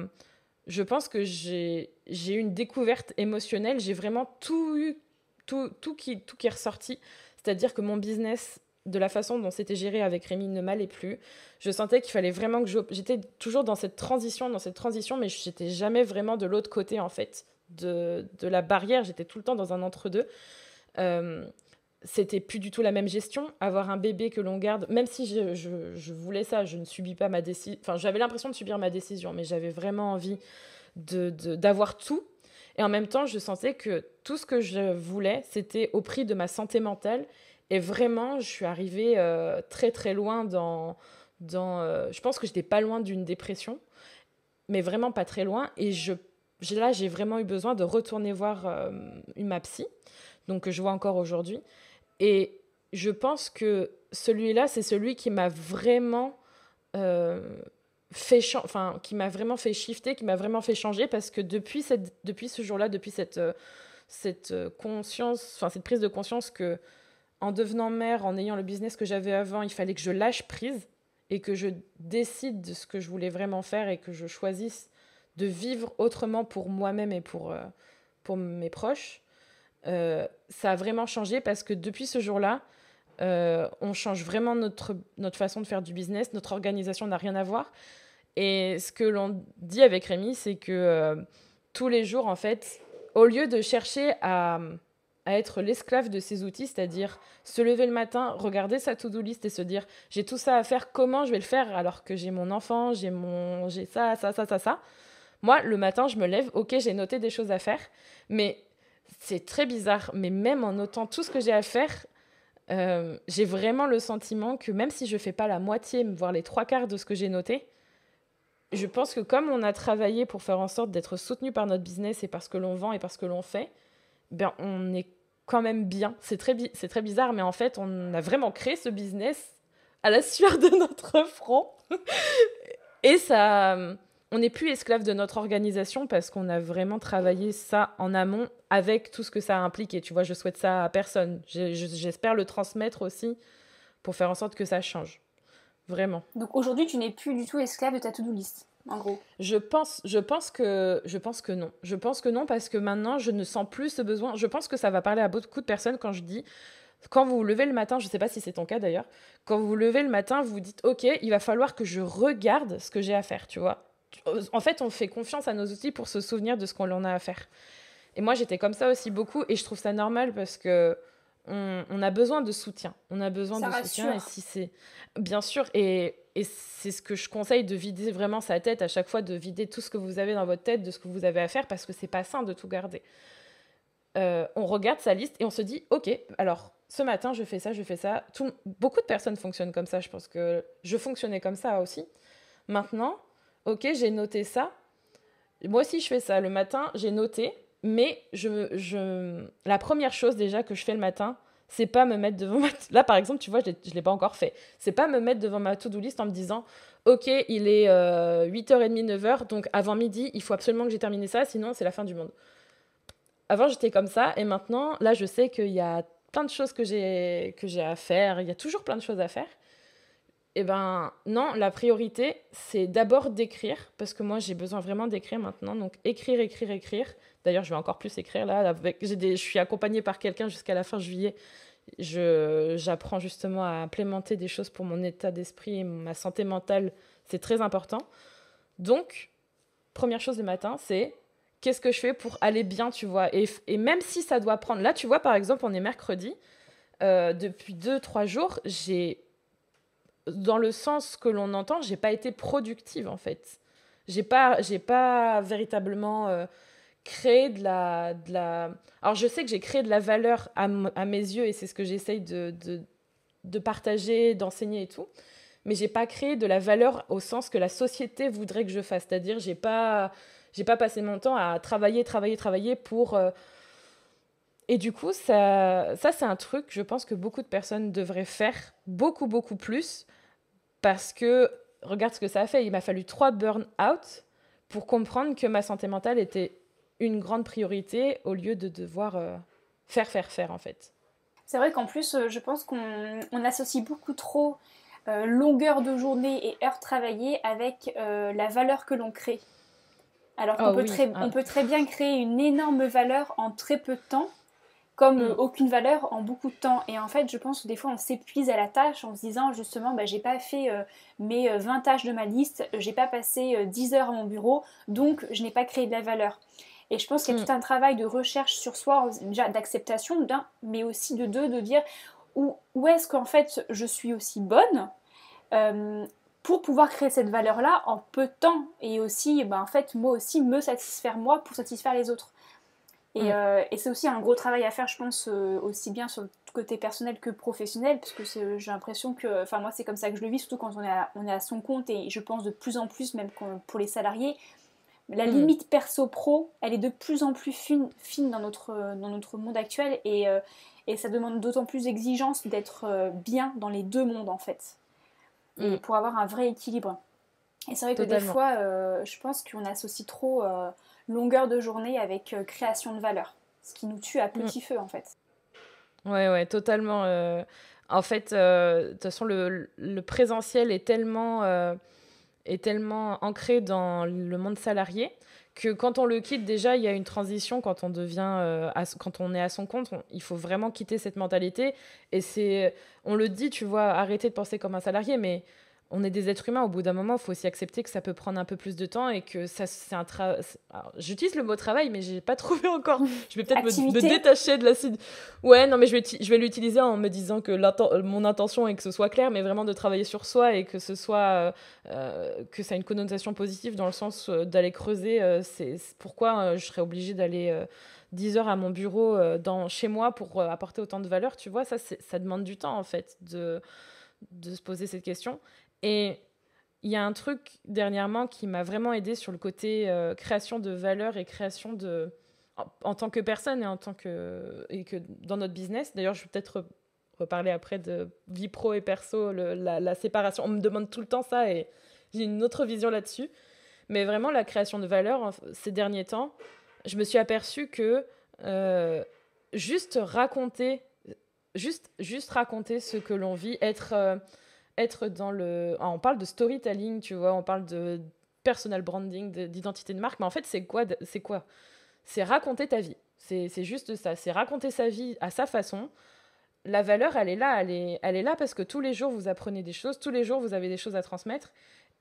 Je pense que j'ai eu une découverte émotionnelle. J'ai vraiment tout qui est ressorti. C'est-à-dire que mon business, de la façon dont c'était géré avec Rémi, ne m'allait plus. Je sentais qu'il fallait vraiment que j'étais toujours dans cette transition, mais j'étais jamais vraiment de l'autre côté, en fait, de la barrière. J'étais tout le temps dans un entre-deux. C'était plus du tout la même gestion. Avoir un bébé que l'on garde, même si je voulais ça, je ne subis pas ma décision. Enfin, j'avais l'impression de subir ma décision, mais j'avais vraiment envie d'avoir tout. Et en même temps, je sentais que tout ce que je voulais, c'était au prix de ma santé mentale. Et vraiment, je suis arrivée très très loin je pense que j'étais pas loin d'une dépression, mais vraiment pas très loin. Et là, j'ai vraiment eu besoin de retourner voir ma psy, donc que je vois encore aujourd'hui. Et je pense que celui-là, c'est celui qui m'a vraiment fait shifter, qui m'a vraiment fait changer, parce que depuis ce jour-là, depuis cette conscience, cette prise de conscience que en devenant mère, en ayant le business que j'avais avant, il fallait que je lâche prise et que je décide de ce que je voulais vraiment faire et que je choisisse de vivre autrement pour moi-même et pour mes proches. Ça a vraiment changé, parce que depuis ce jour-là, on change vraiment notre façon de faire du business. Notre organisation n'a rien à voir. Et ce que l'on dit avec Rémi, c'est que tous les jours, en fait, au lieu de chercher à être l'esclave de ses outils, c'est-à-dire se lever le matin, regarder sa to-do list et se dire j'ai tout ça à faire, comment je vais le faire alors que j'ai mon enfant, j'ai ça. Moi, le matin, je me lève, ok, j'ai noté des choses à faire, mais c'est très bizarre, mais même en notant tout ce que j'ai à faire, j'ai vraiment le sentiment que même si je fais pas la moitié, voire les 3/4 de ce que j'ai noté, je pense que comme on a travaillé pour faire en sorte d'être soutenu par notre business et par ce que l'on vend et par ce que l'on fait, ben on est quand même bien. C'est très bizarre, mais en fait, on a vraiment créé ce business à la sueur de notre front. Et ça, on n'est plus esclave de notre organisation, parce qu'on a vraiment travaillé ça en amont avec tout ce que ça implique. Et tu vois, je souhaite ça à personne. J'espère le transmettre aussi pour faire en sorte que ça change. Vraiment. Donc aujourd'hui, tu n'es plus du tout esclave de ta to-do list. en gros. Je pense que non. Je pense que non parce que maintenant, je ne sens plus ce besoin. Je pense que ça va parler à beaucoup de personnes quand je dis, quand vous vous levez le matin, je ne sais pas si c'est ton cas d'ailleurs, quand vous vous levez le matin, vous vous dites, OK, il va falloir que je regarde ce que j'ai à faire, tu vois. En fait, on fait confiance à nos outils pour se souvenir de ce qu'on en a à faire. Et moi, j'étais comme ça aussi beaucoup et je trouve ça normal parce que on a besoin de soutien. On a besoin Ça de soutien et rassure. si c'est... Bien sûr, et c'est ce que je conseille de vider vraiment sa tête à chaque fois, de vider tout ce que vous avez dans votre tête, de ce que vous avez à faire parce que c'est pas sain de tout garder. On regarde sa liste et on se dit, OK, alors ce matin, je fais ça, je fais ça. Beaucoup de personnes fonctionnent comme ça. Je pense que je fonctionnais comme ça aussi. Maintenant, OK, j'ai noté ça. Moi aussi, je fais ça. Le matin, j'ai noté, mais la première chose déjà que je fais le matin, c'est pas me mettre devant ma... Là, par exemple, tu vois, je l'ai pas encore fait. C'est pas me mettre devant ma to-do list en me disant, OK, il est 8h30, 9h, donc avant midi, il faut absolument que j'ai terminé ça, sinon c'est la fin du monde. Avant, j'étais comme ça, et maintenant, là, je sais qu'il y a plein de choses que j'ai à faire. Il y a toujours plein de choses à faire. Eh ben non, la priorité, c'est d'abord d'écrire, parce que moi, j'ai besoin vraiment d'écrire maintenant. Donc, écrire, écrire, écrire. D'ailleurs, je vais encore plus écrire là. Je suis accompagnée par quelqu'un jusqu'à la fin juillet. J'apprends justement à implémenter des choses pour mon état d'esprit et ma santé mentale. C'est très important. Donc, première chose le matin, c'est qu'est-ce que je fais pour aller bien, tu vois. Et même si ça doit prendre... Là, tu vois, par exemple, on est mercredi. Depuis 2, 3 jours, dans le sens que l'on entend, j'ai pas été productive, en fait. J'ai pas véritablement créé de la... Alors, je sais que j'ai créé de la valeur à mes yeux, et c'est ce que j'essaye de partager, d'enseigner et tout. Mais j'ai pas créé de la valeur au sens que la société voudrait que je fasse. C'est-à-dire, j'ai pas passé mon temps à travailler, travailler, travailler pour... Et du coup, ça c'est un truc, je pense que beaucoup de personnes devraient faire beaucoup, beaucoup plus parce que, regarde ce que ça a fait. Il m'a fallu 3 burn-out pour comprendre que ma santé mentale était une grande priorité au lieu de devoir faire, en fait. C'est vrai qu'en plus, je pense qu'on associe beaucoup trop longueur de journée et heures travaillées avec la valeur que l'on crée. Alors qu'on Oh peut oui. on peut très bien créer une énorme valeur en très peu de temps, comme Mm, aucune valeur en beaucoup de temps. Et en fait, je pense que des fois, on s'épuise à la tâche en se disant justement, bah, j'ai pas fait mes 20 tâches de ma liste, j'ai pas passé 10 heures à mon bureau, donc je n'ai pas créé de la valeur. Et je pense qu'il y a mm, tout un travail de recherche sur soi, déjà d'acceptation d'un, mais aussi de deux, de dire où est-ce qu'en fait je suis aussi bonne euh, pour pouvoir créer cette valeur-là en peu de temps et aussi, ben, en fait, moi aussi me satisfaire moi pour satisfaire les autres. mm. Et c'est aussi un gros travail à faire, je pense, aussi bien sur le côté personnel que professionnel, parce que j'ai l'impression que, enfin moi c'est comme ça que je le vis, surtout quand on est à son compte, et je pense de plus en plus, même pour les salariés, la Mm. limite perso-pro, elle est de plus en plus fine dans notre monde actuel, et ça demande d'autant plus d'exigence d'être bien dans les deux mondes en fait, et Mm. pour avoir un vrai équilibre. Et c'est vrai que des Totalement. fois, je pense qu'on associe trop longueur de journée avec création de valeur, ce qui nous tue à Mm. petit feu en fait. Ouais, ouais, totalement. En fait, de toute façon, le présentiel est tellement ancré dans le monde salarié que quand on le quitte, déjà, il y a une transition quand on devient, quand on est à son compte. Il faut vraiment quitter cette mentalité. Et on le dit, tu vois, arrêter de penser comme un salarié, mais on est des êtres humains. Au bout d'un moment, il faut aussi accepter que ça peut prendre un peu plus de temps et que ça, c'est un travail. J'utilise le mot travail, mais j'ai pas trouvé encore. Je vais peut-être me Activité. détacher de la. Ouais, non, mais je vais l'utiliser en me disant que mon intention est que ce soit clair, mais vraiment de travailler sur soi et que ce soit que ça a une connotation positive dans le sens d'aller creuser. C'est pourquoi je serais obligée d'aller 10 heures à mon bureau chez moi pour apporter autant de valeur. Tu vois, ça demande du temps en fait de se poser cette question. Et il y a un truc dernièrement qui m'a vraiment aidé sur le côté création de valeur et création en tant que personne et que dans notre business. D'ailleurs, je vais peut-être reparler après de vie pro et perso, la séparation. On me demande tout le temps ça et j'ai une autre vision là-dessus. Mais vraiment, la création de valeur, ces derniers temps, je me suis aperçue que euh, juste raconter, juste raconter ce que l'on vit, être dans le... Ah, on parle de storytelling, tu vois, on parle personal branding, d'identité de marque. Mais en fait, c'est quoi? C'est raconter ta vie. C'est juste ça. C'est raconter sa vie à sa façon. La valeur, elle est là. Elle est là parce que tous les jours, vous apprenez des choses. Tous les jours, vous avez des choses à transmettre.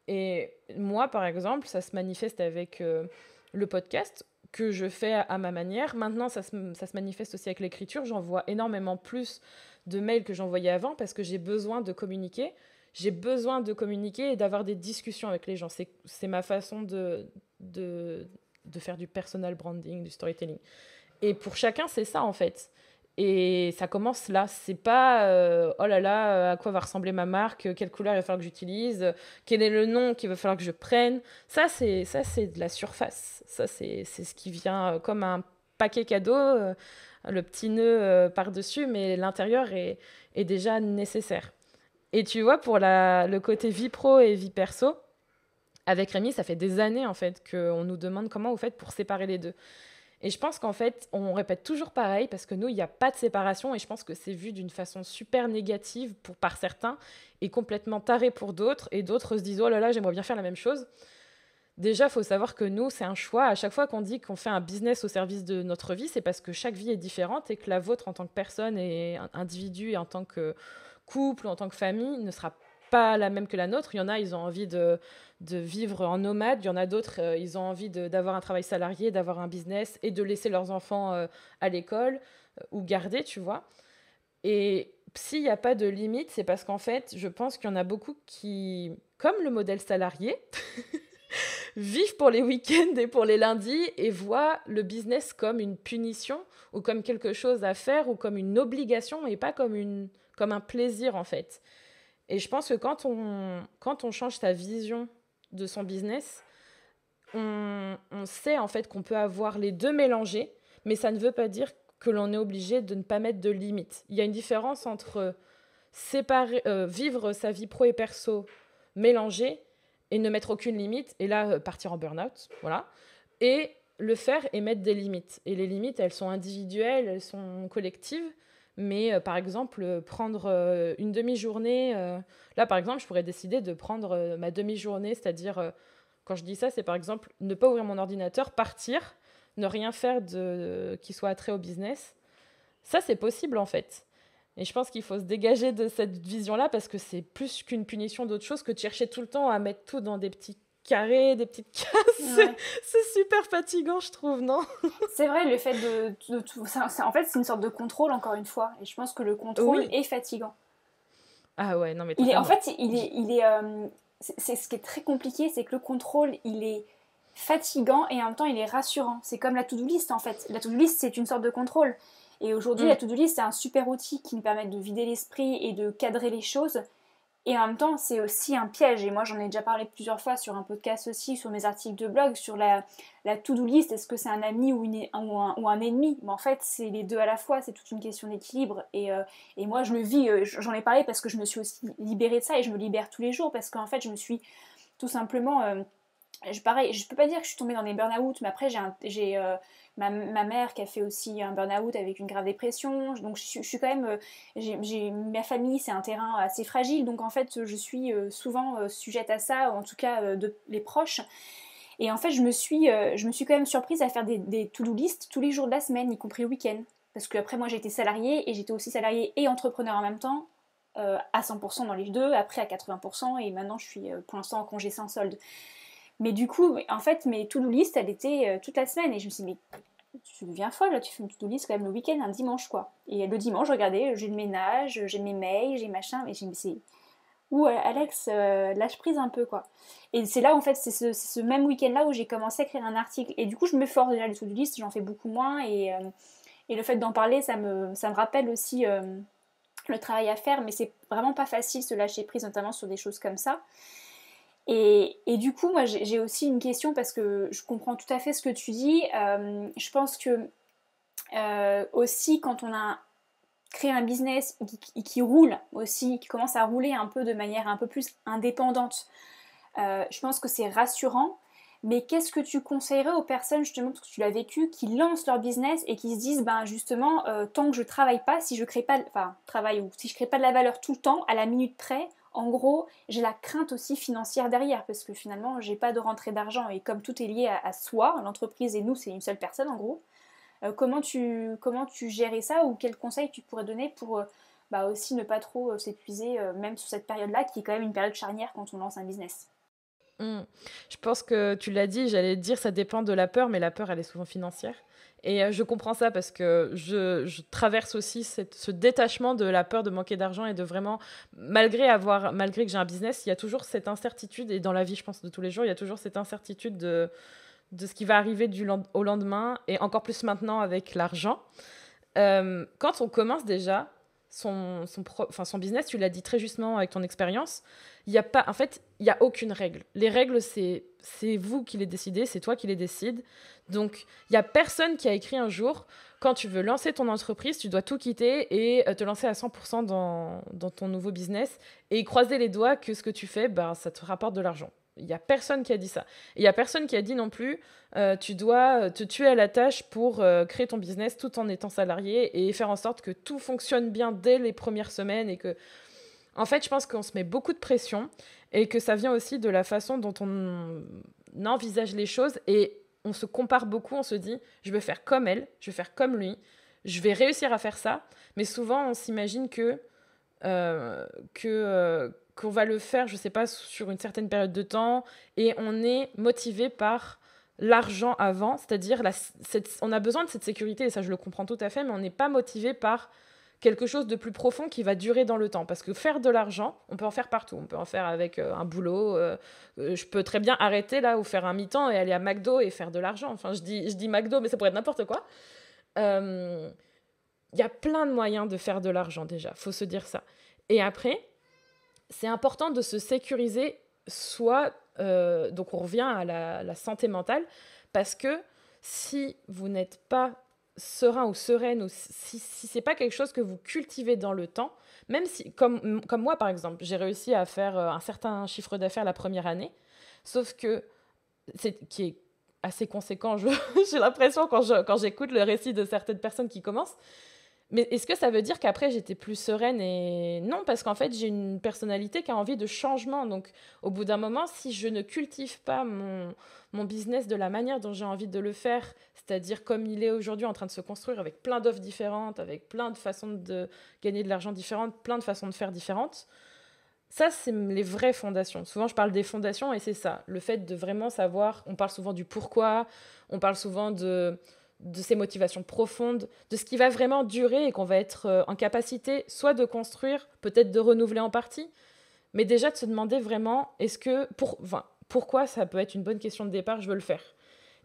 Et moi, par exemple, ça se manifeste avec le podcast que je fais à ma manière. Maintenant, ça se manifeste aussi avec l'écriture. J'envoie énormément plus de mails que j'envoyais avant parce que j'ai besoin de communiquer. J'ai besoin de communiquer et d'avoir des discussions avec les gens. C'est ma façon de faire du personal branding, du storytelling. Et pour chacun, c'est ça, en fait. Et ça commence là. C'est pas oh là là, à quoi va ressembler ma marque, quelle couleur il va falloir que j'utilise, quel est le nom qu'il va falloir que je prenne. Ça, c'est de la surface. Ça, c'est ce qui vient comme un paquet cadeau, le petit nœud par-dessus, mais l'intérieur est déjà nécessaire. Et tu vois, pour le côté vie pro et vie perso, avec Rémi, ça fait des années en fait qu'on nous demande comment vous faites pour séparer les deux. Et je pense qu'en fait, on répète toujours pareil parce que nous, il n'y a pas de séparation et je pense que c'est vu d'une façon super négative par certains et complètement taré pour d'autres. Et d'autres se disent « Oh là là, j'aimerais bien faire la même chose ». Déjà, il faut savoir que nous, c'est un choix. À chaque fois qu'on dit qu'on fait un business au service de notre vie, c'est parce que chaque vie est différente et que la vôtre en tant que personne et individu et en tant que couple ou en tant que famille ne sera pas la même que la nôtre. Il y en a, ils ont envie de vivre en nomade. Il y en a d'autres, ils ont envie d'avoir un travail salarié, d'avoir un business et de laisser leurs enfants à l'école ou garder, tu vois. Et s'il n'y a pas de limite, c'est parce qu'en fait, je pense qu'il y en a beaucoup qui, comme le modèle salarié, vivent pour les week-ends et pour les lundis et voient le business comme une punition ou comme quelque chose à faire ou comme une obligation et pas comme un plaisir, en fait. Et je pense que quand on change sa vision de son business, on sait en fait qu'on peut avoir les deux mélangés, mais ça ne veut pas dire que l'on est obligé de ne pas mettre de limites. Il y a une différence entre vivre sa vie pro et perso mélangée et ne mettre aucune limite, et là, partir en burn-out, voilà, et le faire et mettre des limites. Et les limites, elles sont individuelles, elles sont collectives, mais par exemple, prendre une demi-journée, là, par exemple, je pourrais décider de prendre ma demi-journée, c'est-à-dire, quand je dis ça, c'est par exemple ne pas ouvrir mon ordinateur, partir, ne rien faire qui soit attrait au business. Ça, c'est possible, en fait. Et je pense qu'il faut se dégager de cette vision-là parce que c'est plus qu'une punition d'autre chose que de chercher tout le temps à mettre tout dans des petits carrés, des petites cases. Ouais. C'est super fatigant, je trouve, non? C'est vrai, le fait de tout... en fait, c'est une sorte de contrôle, encore une fois. Et je pense que le contrôle est fatigant. Ah ouais, non mais... En fait, c'est ce qui est très compliqué, c'est que le contrôle, il est fatigant et en même temps, il est rassurant. C'est comme la to-do list, en fait. La to-do list, c'est une sorte de contrôle. Et aujourd'hui, la to-do list, c'est un super outil qui nous permet de vider l'esprit et de cadrer les choses. Et en même temps, c'est aussi un piège. Et moi, j'en ai déjà parlé plusieurs fois sur un podcast aussi, sur mes articles de blog, sur la to-do list. Est-ce que c'est un ami ou un ennemi? Mais en fait, c'est les deux à la fois. C'est toute une question d'équilibre. Et moi, je le vis. J'en ai parlé parce que je me suis aussi libérée de ça. Et je me libère tous les jours parce qu'en fait, je me suis tout simplement... pareil, je peux pas dire que je suis tombée dans des burn-out, mais après j'ai ma mère qui a fait aussi un burn-out avec une grave dépression, donc je suis quand même, ma famille, c'est un terrain assez fragile, donc en fait je suis souvent sujette à ça, en tout cas les proches. Et en fait je me suis quand même surprise à faire des to-do list tous les jours de la semaine, y compris le week-end, parce qu'après moi j'étais salariée et j'étais aussi salariée et entrepreneur en même temps, à 100% dans les deux, après à 80%, et maintenant je suis pour l'instant en congé sans solde. Mais du coup, en fait, mes to-do list, elle était toute la semaine. Et je me suis dit, mais tu deviens folle, là, tu fais une to-do list quand même le week-end, un dimanche, quoi. Et le dimanche, regardez, j'ai le ménage, j'ai mes mails, j'ai machin. Et je me suis dit, ouh, Alex, lâche prise un peu, quoi. Et c'est là, en fait, c'est ce même week-end-là où j'ai commencé à écrire un article. Et du coup, je me force déjà les to-do list, j'en fais beaucoup moins. Et le fait d'en parler, ça me rappelle aussi le travail à faire. Mais c'est vraiment pas facile se lâcher prise, notamment sur des choses comme ça. Et du coup, moi, j'ai aussi une question parce que je comprends tout à fait ce que tu dis. Je pense que aussi, quand on a créé un business qui roule aussi, qui commence à rouler un peu de manière un peu plus indépendante, je pense que c'est rassurant. Mais qu'est-ce que tu conseillerais aux personnes, justement, parce que tu l'as vécu, qui lancent leur business et qui se disent, ben justement, tant que je travaille pas, si je crée pas, enfin, travaille ou si je crée pas de la valeur tout le temps, à la minute près, En gros, j'ai la crainte aussi financière derrière, parce que finalement, j'ai pas de rentrée d'argent, et comme tout est lié à soi, l'entreprise et nous, c'est une seule personne en gros. Comment tu gérais ça, ou quels conseils tu pourrais donner pour aussi ne pas trop s'épuiser, même sur cette période-là, qui est quand même une période charnière quand on lance un business. Mmh. Je pense que tu l'as dit, j'allais te dire ça dépend de la peur, mais la peur, elle est souvent financière et je comprends ça parce que je traverse aussi ce détachement de la peur de manquer d'argent et de vraiment malgré que j'ai un business, il y a toujours cette incertitude et dans la vie, je pense, de tous les jours, il y a toujours cette incertitude de ce qui va arriver au lendemain et encore plus maintenant avec l'argent. Quand on commence déjà son business, tu l'as dit très justement avec ton expérience, il y a pas, en fait, il y a aucune règle. Les règles, c'est vous qui les décidez, c'est toi qui les décides. Donc, il y a personne qui a écrit un jour, quand tu veux lancer ton entreprise, tu dois tout quitter et te lancer à 100% dans ton nouveau business et croiser les doigts que ce que tu fais, ben, ça te rapporte de l'argent. Il n'y a personne qui a dit ça. Et il n'y a personne qui a dit non plus, tu dois te tuer à la tâche pour créer ton business tout en étant salarié et faire en sorte que tout fonctionne bien dès les premières semaines et que... En fait, je pense qu'on se met beaucoup de pression et que ça vient aussi de la façon dont on envisage les choses et on se compare beaucoup, on se dit, je vais faire comme elle, je vais faire comme lui, je vais réussir à faire ça. Mais souvent, on s'imagine qu'on va le faire, je sais pas, sur une certaine période de temps, et on est motivé par l'argent avant, c'est-à-dire on a besoin de cette sécurité, et ça je le comprends tout à fait, mais on n'est pas motivé par quelque chose de plus profond qui va durer dans le temps. Parce que faire de l'argent, on peut en faire partout. On peut en faire avec un boulot. Je peux très bien arrêter là ou faire un mi-temps et aller à McDo et faire de l'argent. Enfin, je dis McDo, mais ça pourrait être n'importe quoi. Y a plein de moyens de faire de l'argent déjà, faut se dire ça. Et après, c'est important de se sécuriser, donc on revient à la santé mentale, parce que si vous n'êtes pas serein ou sereine, ou si c'est pas quelque chose que vous cultivez dans le temps, même si, comme moi par exemple, j'ai réussi à faire un certain chiffre d'affaires la première année, sauf que, qui est assez conséquent, j'ai l'impression quand j'écoute le récit de certaines personnes qui commencent. Mais est-ce que ça veut dire qu'après j'étais plus sereine? Et non, parce qu'en fait j'ai une personnalité qui a envie de changement. Donc au bout d'un moment, si je ne cultive pas mon business de la manière dont j'ai envie de le faire, c'est-à-dire comme il est aujourd'hui en train de se construire avec plein d'offres différentes, avec plein de façons de gagner de l'argent différentes, plein de façons de faire différentes, ça c'est les vraies fondations. Souvent je parle des fondations et c'est ça, le fait de vraiment savoir, on parle souvent du pourquoi, on parle souvent de ces motivations profondes, de ce qui va vraiment durer et qu'on va être en capacité soit de construire, peut-être de renouveler en partie, mais déjà de se demander vraiment, pourquoi ça peut être une bonne question de départ, je veux le faire.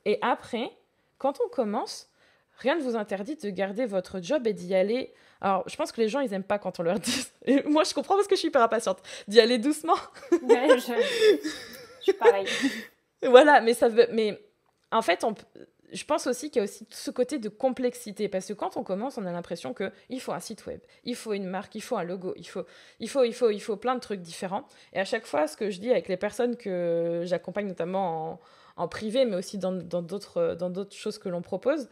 Et après, quand on commence, rien ne vous interdit de garder votre job et d'y aller. Alors, je pense que les gens, ils n'aiment pas quand on leur dit. Et moi, je comprends parce que je suis hyper impatiente. D'y aller doucement. Ouais, je suis pareil. Voilà, mais en fait, je pense aussi qu'il y a aussi ce côté de complexité, parce que quand on commence, on a l'impression qu'il faut un site web, il faut une marque, il faut un logo, il faut plein de trucs différents. Et à chaque fois, ce que je dis avec les personnes que j'accompagne, notamment en privé, mais aussi dans d'autres choses que l'on propose,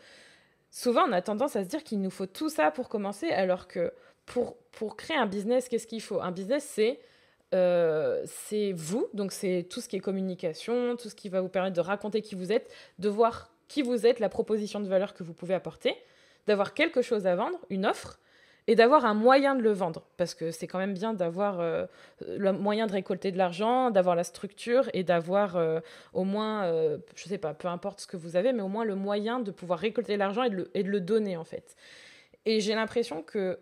souvent on a tendance à se dire qu'il nous faut tout ça pour commencer, alors que pour créer un business, qu'est-ce qu'il faut? Un business, c'est vous, donc c'est tout ce qui est communication, tout ce qui va vous permettre de raconter qui vous êtes, de voir qui vous êtes, la proposition de valeur que vous pouvez apporter, d'avoir quelque chose à vendre, une offre, et d'avoir un moyen de le vendre. Parce que c'est quand même bien d'avoir le moyen de récolter de l'argent, d'avoir la structure et d'avoir au moins, je sais pas, peu importe ce que vous avez, mais au moins le moyen de pouvoir récolter l'argent et de le donner en fait. Et j'ai l'impression qu'il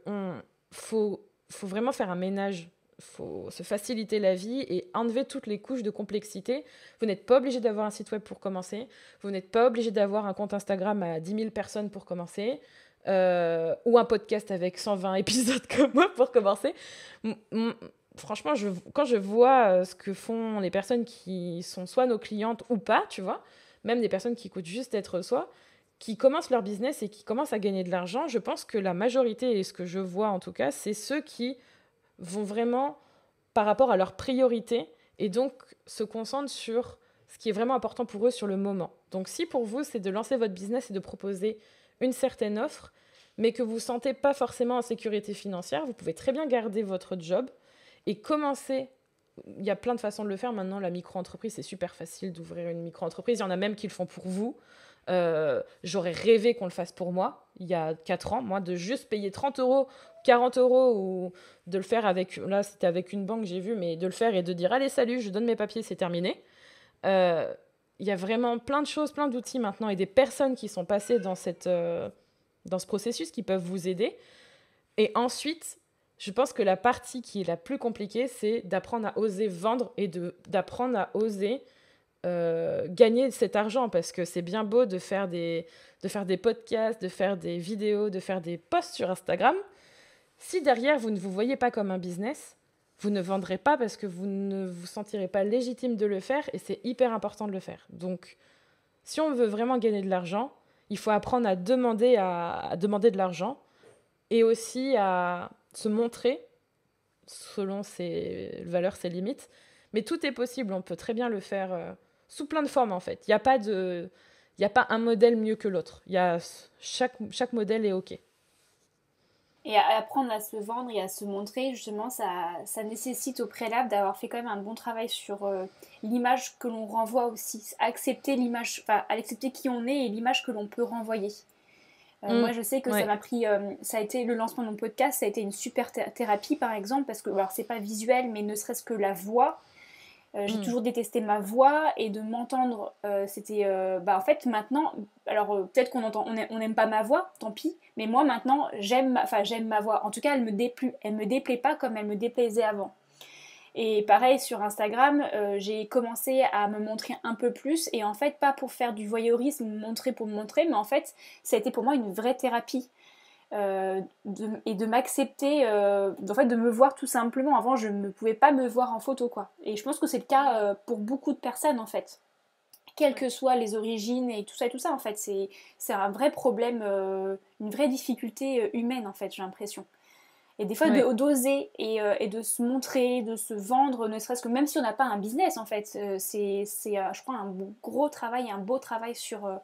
faut vraiment faire un ménage. Il faut se faciliter la vie et enlever toutes les couches de complexité. Vous n'êtes pas obligé d'avoir un site web pour commencer. Vous n'êtes pas obligé d'avoir un compte Instagram à 10 000 personnes pour commencer. Ou un podcast avec 120 épisodes comme moi pour commencer. Franchement, quand je vois ce que font les personnes qui sont soit nos clientes ou pas, tu vois, même des personnes qui écoutent juste être soi, qui commencent leur business et qui commencent à gagner de l'argent, je pense que la majorité, et ce que je vois en tout cas, c'est ceux qui vont vraiment par rapport à leurs priorités et donc se concentrent sur ce qui est vraiment important pour eux sur le moment. Donc si pour vous, c'est de lancer votre business et de proposer une certaine offre, mais que vous ne sentez pas forcément en sécurité financière, vous pouvez très bien garder votre job et commencer. Il y a plein de façons de le faire maintenant. La micro-entreprise, c'est super facile d'ouvrir une micro-entreprise. Il y en a même qui le font pour vous. J'aurais rêvé qu'on le fasse pour moi il y a 4 ans, moi, de juste payer 30 €, 40 € ou de le faire avec, là c'était avec une banque, j'ai vu, mais de le faire et de dire allez, salut, je donne mes papiers, c'est terminé. Il y a vraiment plein de choses, plein d'outils maintenant et des personnes qui sont passées dans ce processus qui peuvent vous aider. Et ensuite, je pense que la partie qui est la plus compliquée, c'est d'apprendre à oser vendre et d'apprendre à oser gagner cet argent, parce que c'est bien beau de faire des podcasts, de faire des vidéos, de faire des posts sur Instagram. Si derrière, vous ne vous voyez pas comme un business, vous ne vendrez pas parce que vous ne vous sentirez pas légitime de le faire et c'est hyper important de le faire. Donc, si on veut vraiment gagner de l'argent, il faut apprendre à demander de l'argent et aussi à se montrer selon ses valeurs, ses limites. Mais tout est possible, on peut très bien le faire sous plein de formes en fait. Il n'y a pas un modèle mieux que l'autre. Chaque modèle est OK. Et apprendre à se vendre et à se montrer, justement, ça nécessite au préalable d'avoir fait quand même un bon travail sur l'image que l'on renvoie aussi. Accepter l'image, enfin, accepter qui on est et l'image que l'on peut renvoyer. Moi, je sais que ça m'a pris, ça a été le lancement de mon podcast, ça a été une super thérapie, par exemple, parce que, alors, c'est pas visuel, mais ne serait-ce que la voix. J'ai toujours détesté ma voix et de m'entendre, c'était en fait maintenant, alors peut-être on n'aime pas ma voix, tant pis, mais moi maintenant j'aime ma voix. En tout cas, elle me déplaît pas comme elle me déplaisait avant. Et pareil sur Instagram, j'ai commencé à me montrer un peu plus et en fait pas pour faire du voyeurisme, me montrer pour me montrer, mais en fait ça a été pour moi une vraie thérapie. Et de m'accepter, en fait de me voir tout simplement. Avant je ne pouvais pas me voir en photo quoi. Et je pense que c'est le cas pour beaucoup de personnes en fait. Quelles que soient les origines et tout ça en fait. C'est un vrai problème, une vraie difficulté humaine en fait j'ai l'impression. Et des fois d'oser et de se montrer, de se vendre, ne serait-ce que même si on n'a pas un business en fait. C'est je crois un gros travail, un beau travail sur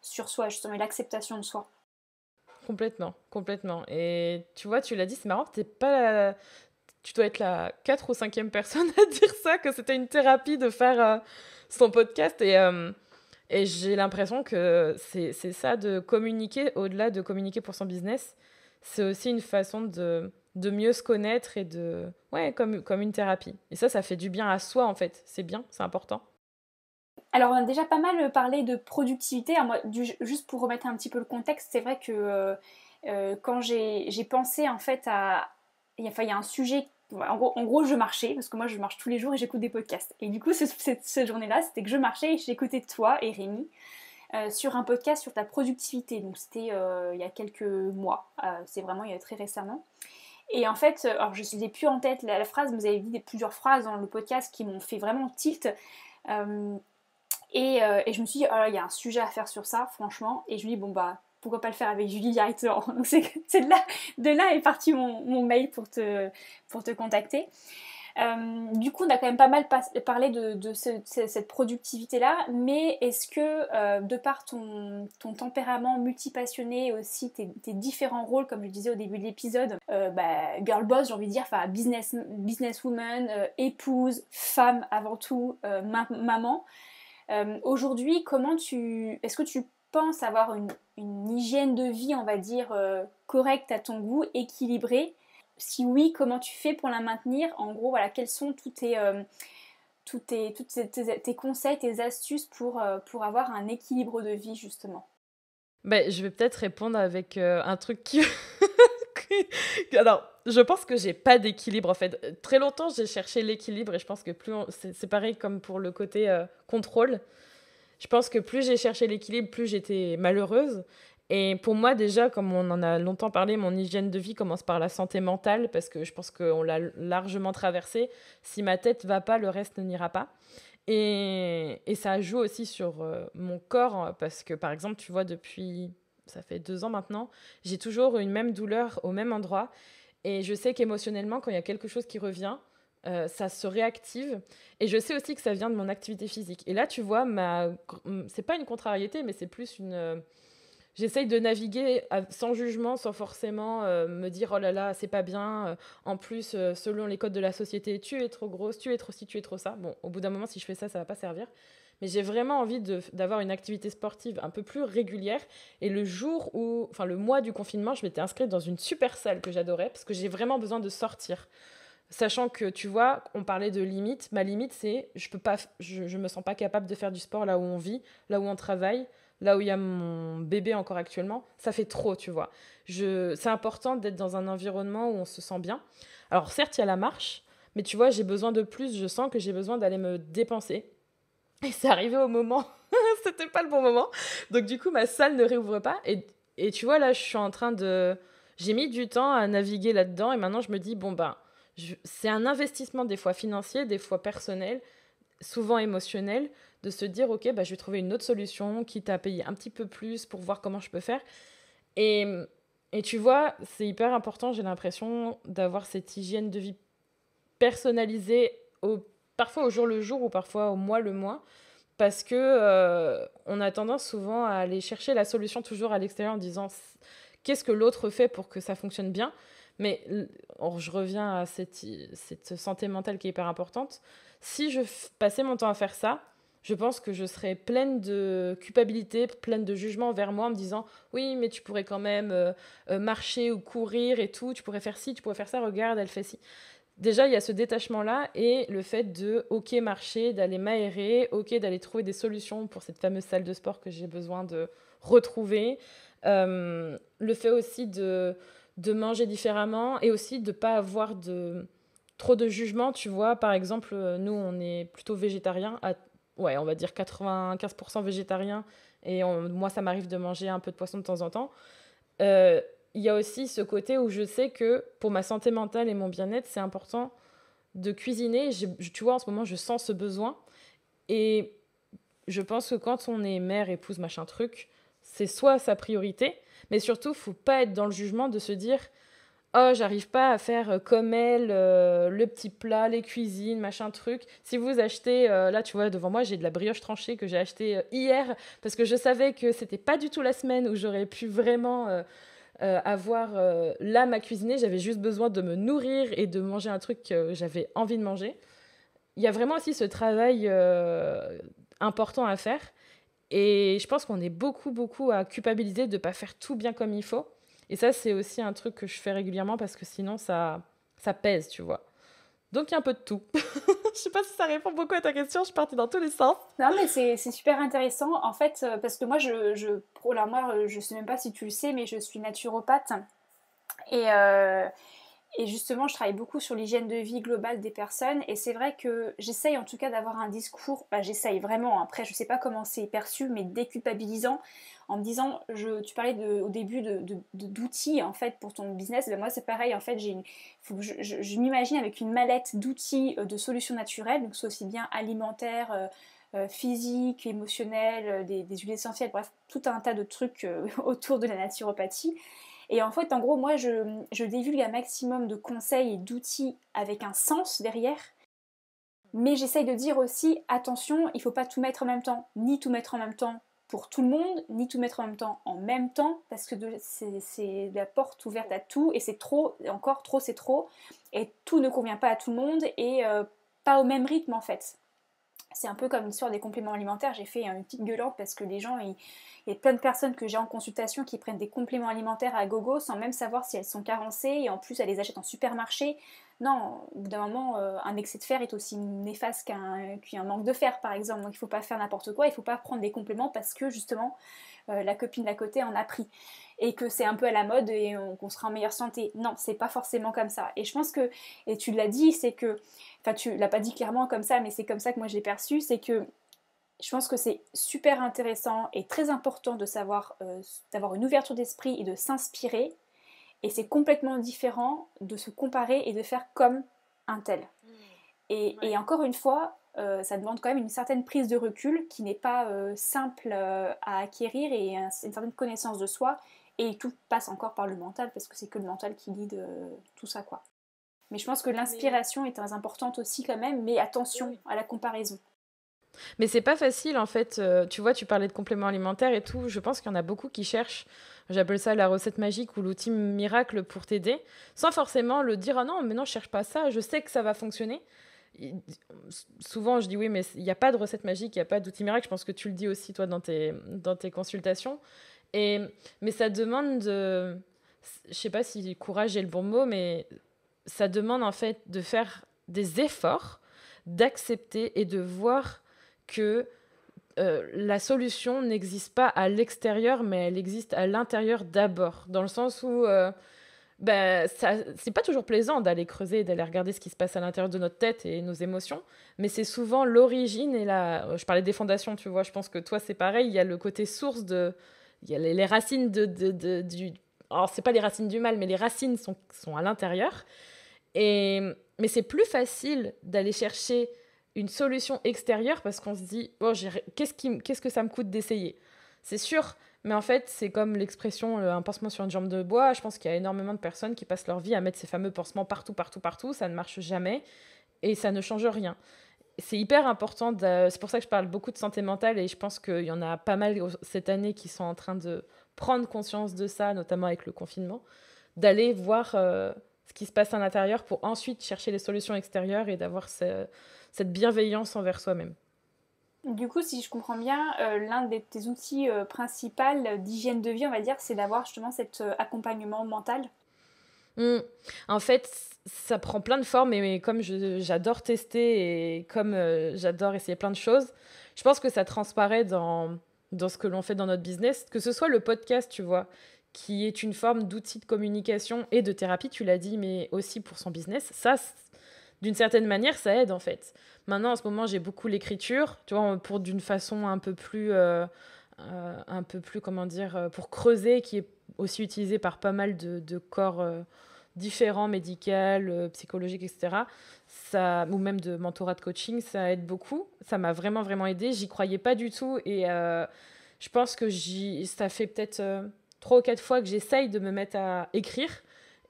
soi justement et l'acceptation de soi. Complètement. Et tu vois, tu l'as dit, c'est marrant, tu dois être la 4 ou 5e personne à dire ça, que c'était une thérapie de faire son podcast. Et j'ai l'impression que c'est ça, de communiquer, au-delà de communiquer pour son business, c'est aussi une façon de mieux se connaître et comme une thérapie. Et ça fait du bien à soi, en fait. C'est bien, c'est important. Alors, on a déjà pas mal parlé de productivité. Alors, moi, juste pour remettre un petit peu le contexte, c'est vrai que quand j'ai pensé en fait à... il y a un sujet... En gros, je marchais, parce que moi je marche tous les jours et j'écoute des podcasts. Et du coup, cette journée-là, c'était que je marchais et j'écoutais toi et Rémi sur un podcast sur ta productivité. Donc, c'était il y a quelques mois. C'est vraiment il y a très récemment. Et en fait, alors je n'ai plus en tête la phrase, mais vous avez dit plusieurs phrases dans le podcast qui m'ont fait vraiment tilt. Et je me suis dit, oh là, il y a un sujet à faire sur ça, franchement. Et je me dis, bon, bah, pourquoi pas le faire avec Julie directement. Donc, c'est de là est parti mon mail pour te contacter. Du coup, on a quand même pas mal parlé de cette productivité-là, mais est-ce que, de par ton tempérament multipassionné, aussi tes différents rôles, comme je disais au début de l'épisode, girl boss, j'ai envie de dire, enfin businesswoman, épouse, femme avant tout, maman, aujourd'hui, est-ce que tu penses avoir une hygiène de vie, on va dire, correcte à ton goût, équilibrée? Si oui, comment tu fais pour la maintenir? En gros, voilà, quels sont tous tes conseils, tes astuces pour avoir un équilibre de vie, justement? Je vais peut-être répondre avec un truc qui... Alors, je pense que j'ai pas d'équilibre en fait. Très longtemps, j'ai cherché l'équilibre et je pense que c'est pareil comme pour le côté contrôle. Je pense que plus j'ai cherché l'équilibre, plus j'étais malheureuse. Et pour moi, déjà, comme on en a longtemps parlé, mon hygiène de vie commence par la santé mentale, parce que je pense qu'on l'a largement traversée. Si ma tête va pas, le reste n'ira pas. Et ça joue aussi sur mon corps, parce que, par exemple, tu vois, ça fait 2 ans maintenant, j'ai toujours une même douleur au même endroit. Et je sais qu'émotionnellement, quand il y a quelque chose qui revient, ça se réactive. Et je sais aussi que ça vient de mon activité physique. Et là, tu vois, c'est pas une contrariété, mais c'est plus j'essaye de naviguer sans jugement, sans forcément me dire oh là là, c'est pas bien. En plus, selon les codes de la société, tu es trop grosse, tu es trop ci, tu es trop ça. Bon, au bout d'un moment, si je fais ça, ça va pas servir. Mais j'ai vraiment envie d'avoir une activité sportive un peu plus régulière. Et le mois du confinement, je m'étais inscrite dans une super salle que j'adorais parce que j'ai vraiment besoin de sortir. Sachant que, tu vois, on parlait de limite. Ma limite, c'est je me sens pas capable de faire du sport là où on vit, là où on travaille, là où il y a mon bébé encore actuellement. Ça fait trop, tu vois. C'est important d'être dans un environnement où on se sent bien. Alors, certes, il y a la marche, mais tu vois, j'ai besoin de plus. Je sens que j'ai besoin d'aller me dépenser. Et c'est arrivé au moment, c'était pas le bon moment. Donc, du coup, ma salle ne réouvre pas. Et tu vois, là, je suis en train de. J'ai mis du temps à naviguer là-dedans. Et maintenant, je me dis, bon, ben c'est un investissement des fois financier, des fois personnel, souvent émotionnel, de se dire ok, bah, je vais trouver une autre solution, quitte à payer un petit peu plus pour voir comment je peux faire. Et, et tu vois, c'est hyper important, j'ai l'impression d'avoir cette hygiène de vie personnalisée, parfois au jour le jour ou parfois au mois le mois, parce que on a tendance souvent à aller chercher la solution toujours à l'extérieur en disant qu'est-ce que l'autre fait pour que ça fonctionne bien. Mais je reviens à cette santé mentale qui est hyper importante. Si je passais mon temps à faire ça, je pense que je serais pleine de culpabilité, pleine de jugement envers moi en me disant oui, mais tu pourrais quand même marcher ou courir et tout, tu pourrais faire ci, tu pourrais faire ça, regarde, elle fait ci. Déjà, il y a ce détachement-là et le fait de ok marcher, d'aller m'aérer, ok d'aller trouver des solutions pour cette fameuse salle de sport que j'ai besoin de retrouver. Le fait aussi de manger différemment et aussi de ne pas avoir trop de jugement. Tu vois, par exemple, nous, on est plutôt végétarien, ouais, on va dire 95% végétarien, et moi, ça m'arrive de manger un peu de poisson de temps en temps. Euh, il y a aussi ce côté où je sais que pour ma santé mentale et mon bien-être, c'est important de cuisiner. Tu vois, en ce moment, je sens ce besoin. Et je pense que quand on est mère, épouse, machin truc, c'est soit sa priorité, mais surtout, faut pas être dans le jugement de se dire oh, j'arrive pas à faire comme elle, le petit plat, les cuisines, machin truc. Si vous achetez, là tu vois, devant moi, j'ai de la brioche tranchée que j'ai achetée hier parce que je savais que c'était pas du tout la semaine où j'aurais pu vraiment avoir l'âme à cuisiner. J'avais juste besoin de me nourrir et de manger un truc que j'avais envie de manger. Il y a vraiment aussi ce travail important à faire. Et je pense qu'on est beaucoup, beaucoup à culpabiliser de ne pas faire tout bien comme il faut. Et ça, c'est aussi un truc que je fais régulièrement parce que sinon, ça pèse, tu vois. Donc, il y a un peu de tout. Je sais pas si ça répond beaucoup à ta question, je suis partie dans tous les sens. Non, mais c'est super intéressant, en fait, parce que moi, je sais même pas si tu le sais, mais je suis naturopathe. Et, euh, Et justement, je travaille beaucoup sur l'hygiène de vie globale des personnes. Et c'est vrai que j'essaye en tout cas d'avoir un discours, bah, j'essaye vraiment, après je sais pas comment c'est perçu, mais déculpabilisant, en me disant, tu parlais au début d'outils en fait pour ton business. Ben moi c'est pareil, en fait faut que je m'imagine avec une mallette d'outils de solutions naturelles, donc c'est aussi bien alimentaire, physique, émotionnel, des huiles essentielles, bref, tout un tas de trucs autour de la naturopathie. Et en fait, en gros, moi, je divulgue un maximum de conseils et d'outils avec un sens derrière. Mais j'essaye de dire aussi, attention, il ne faut pas tout mettre en même temps, ni tout mettre en même temps pour tout le monde, ni tout mettre en même temps, parce que c'est la porte ouverte à tout, et c'est trop, encore trop, c'est trop, et tout ne convient pas à tout le monde, et pas au même rythme en fait. C'est un peu comme l'histoire des compléments alimentaires. J'ai fait une petite gueulante parce que les gens, il y a plein de personnes que j'ai en consultation qui prennent des compléments alimentaires à gogo sans même savoir si elles sont carencées, et en plus elles les achètent en supermarché. Non, au bout d'un moment, un excès de fer est aussi néfaste qu'un manque de fer par exemple. Donc il ne faut pas faire n'importe quoi, il ne faut pas prendre des compléments parce que justement la copine d'à côté en a pris et que c'est un peu à la mode et qu'on sera en meilleure santé. Non, c'est pas forcément comme ça. Et je pense que, et tu l'as dit, c'est que, enfin tu l'as pas dit clairement comme ça, mais c'est comme ça que moi je l'ai perçu, c'est que je pense que c'est super intéressant et très important de savoir, d'avoir une ouverture d'esprit et de s'inspirer. Et c'est complètement différent de se comparer et de faire comme un tel. Et encore une fois, ça demande quand même une certaine prise de recul qui n'est pas simple à acquérir et une certaine connaissance de soi. Et tout passe encore par le mental parce que c'est que le mental qui guide tout ça, quoi. Mais je pense que l'inspiration est très importante aussi quand même, mais attention à la comparaison. Mais c'est pas facile en fait. Tu vois, tu parlais de compléments alimentaires et tout. Je pense qu'il y en a beaucoup qui cherchent, j'appelle ça la recette magique ou l'outil miracle pour t'aider, sans forcément le dire, ah non, mais non, je cherche pas ça, je sais que ça va fonctionner. Et souvent, je dis oui, mais il n'y a pas de recette magique, il n'y a pas d'outil miracle. Je pense que tu le dis aussi, toi, dans tes consultations. Et, mais ça demande de. Je sais pas si courage est le bon mot, mais ça demande en fait de faire des efforts, d'accepter et de voir que la solution n'existe pas à l'extérieur, mais elle existe à l'intérieur d'abord. Dans le sens où c'est pas toujours plaisant d'aller creuser et d'aller regarder ce qui se passe à l'intérieur de notre tête et nos émotions, mais c'est souvent l'origine et je parlais des fondations, tu vois, je pense que toi c'est pareil, il y a le côté source il y a les racines du. Alors c'est pas les racines du mal, mais les racines sont à l'intérieur. Mais c'est plus facile d'aller chercher une solution extérieure parce qu'on se dit oh, qu'est-ce que ça me coûte d'essayer. C'est sûr, mais en fait, c'est comme l'expression un pansement sur une jambe de bois. Je pense qu'il y a énormément de personnes qui passent leur vie à mettre ces fameux pansements partout, partout, partout. Ça ne marche jamais et ça ne change rien. C'est hyper important. C'est pour ça que je parle beaucoup de santé mentale et je pense qu'il y en a pas mal cette année qui sont en train de prendre conscience de ça, notamment avec le confinement, d'aller voir ce qui se passe à l'intérieur pour ensuite chercher les solutions extérieures et d'avoir cette bienveillance envers soi-même. Du coup, si je comprends bien, l'un de tes outils principaux d'hygiène de vie, on va dire, c'est d'avoir justement cet accompagnement mental. Mm. En fait, ça prend plein de formes et comme j'adore tester et comme j'adore essayer plein de choses, je pense que ça transparaît dans ce que l'on fait dans notre business, que ce soit le podcast, tu vois, qui est une forme d'outil de communication et de thérapie, tu l'as dit, mais aussi pour son business. Ça, d'une certaine manière, ça aide en fait. Maintenant, en ce moment, j'ai beaucoup l'écriture, tu vois, pour d'une façon un peu plus, comment dire, pour creuser, qui est aussi utilisée par pas mal de corps différents, médicaux, psychologiques, etc. Ou même de mentorat de coaching, ça aide beaucoup. Ça m'a vraiment, vraiment aidé. J'y croyais pas du tout et je pense que ça fait peut-être 3 ou 4 fois que j'essaye de me mettre à écrire.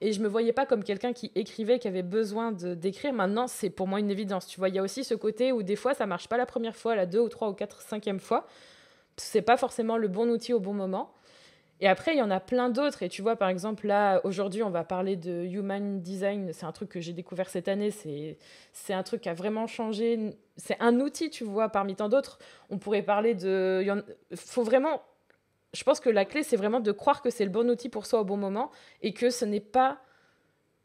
Et je me voyais pas comme quelqu'un qui écrivait, qui avait besoin d'écrire. Maintenant, c'est pour moi une évidence. Tu vois, il y a aussi ce côté où des fois, ça marche pas la première fois, la 2 ou 3 ou 4, 5e fois. C'est pas forcément le bon outil au bon moment. Et après, il y en a plein d'autres. Et tu vois, par exemple, là, aujourd'hui, on va parler de Human Design. C'est un truc que j'ai découvert cette année. C'est un truc qui a vraiment changé. C'est un outil, tu vois, parmi tant d'autres. On pourrait parler de. Faut vraiment. Je pense que la clé, c'est vraiment de croire que c'est le bon outil pour soi au bon moment et que ce n'est pas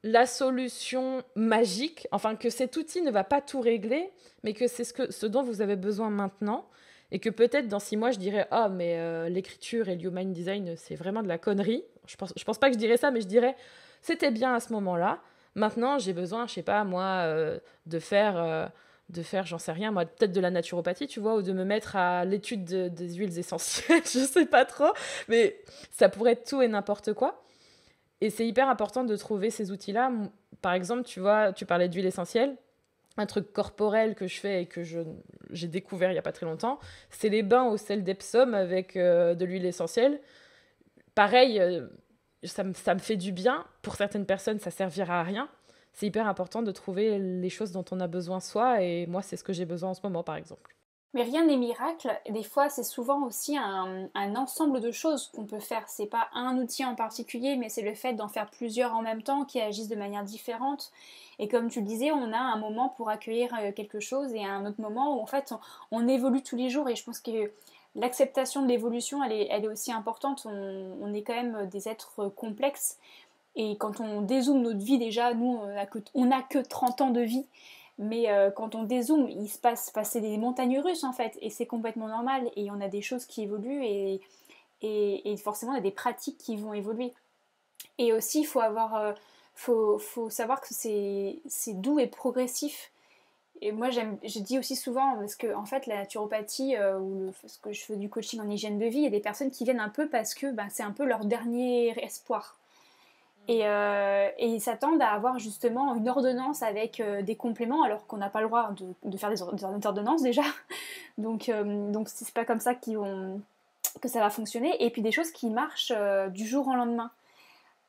la solution magique. Enfin, que cet outil ne va pas tout régler, mais que c'est ce dont vous avez besoin maintenant. Et que peut-être dans 6 mois, je dirais ah, mais l'écriture et le human design, c'est vraiment de la connerie. Je pense pas que je dirais ça, mais je dirais c'était bien à ce moment-là. Maintenant, j'ai besoin, je sais pas, moi, de faire, j'en sais rien, moi, peut-être de la naturopathie, tu vois, ou de me mettre à l'étude des huiles essentielles, je sais pas trop, mais ça pourrait être tout et n'importe quoi. Et c'est hyper important de trouver ces outils-là. Par exemple, tu vois, tu parlais d'huile essentielle. Un truc corporel que je fais et que j'ai découvert il n'y a pas très longtemps, c'est les bains au sel d'Epsom avec de l'huile essentielle. Pareil, ça me fait du bien. Pour certaines personnes, ça servira à rien. C'est hyper important de trouver les choses dont on a besoin soi. Et moi, c'est ce que j'ai besoin en ce moment, par exemple. Mais rien n'est miracle, des fois c'est souvent aussi un ensemble de choses qu'on peut faire. C'est pas un outil en particulier, mais c'est le fait d'en faire plusieurs en même temps qui agissent de manière différente. Et comme tu le disais, on a un moment pour accueillir quelque chose et un autre moment où en fait on évolue tous les jours. Et je pense que l'acceptation de l'évolution, elle est aussi importante. On est quand même des êtres complexes. Et quand on dézoome notre vie déjà, nous on n'a que 30 ans de vie. Mais quand on dézoome, il se passe passer des montagnes russes en fait, et c'est complètement normal. Et on a des choses qui évoluent et forcément on a des pratiques qui vont évoluer. Et aussi, faut savoir que c'est doux et progressif. Et moi, je dis aussi souvent, parce que en fait, la naturopathie ce que je fais du coaching en hygiène de vie, il y a des personnes qui viennent un peu parce que c'est un peu leur dernier espoir. Et ils s'attendent à avoir justement une ordonnance avec des compléments alors qu'on n'a pas le droit de faire des ordonnances déjà. Donc c'est pas comme ça que ça va fonctionner. Et puis des choses qui marchent du jour au lendemain.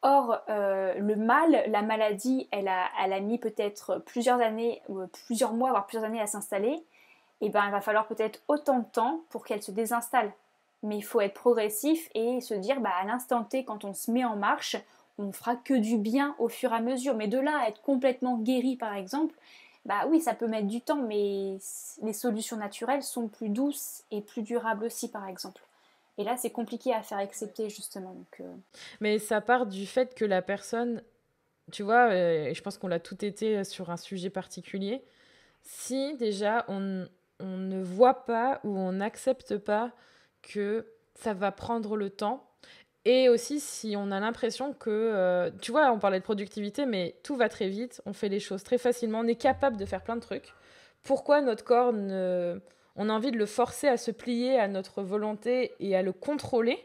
Or, la maladie, elle a mis peut-être plusieurs années, plusieurs mois, voire plusieurs années à s'installer. et ben il va falloir peut-être autant de temps pour qu'elle se désinstalle. Mais il faut être progressif et se dire à l'instant T, quand on se met en marche, on fera que du bien au fur et à mesure. Mais de là à être complètement guéri par exemple, oui, ça peut mettre du temps, mais les solutions naturelles sont plus douces et plus durables aussi par exemple. Et là, c'est compliqué à faire accepter justement. Mais ça part du fait que la personne, tu vois, et je pense qu'on l'a tout été sur un sujet particulier, si déjà on ne voit pas ou on n'accepte pas que ça va prendre le temps, et aussi si on a l'impression que, tu vois, on parlait de productivité, mais tout va très vite, on fait les choses très facilement, on est capable de faire plein de trucs. Pourquoi notre corps, on a envie de le forcer à se plier à notre volonté et à le contrôler?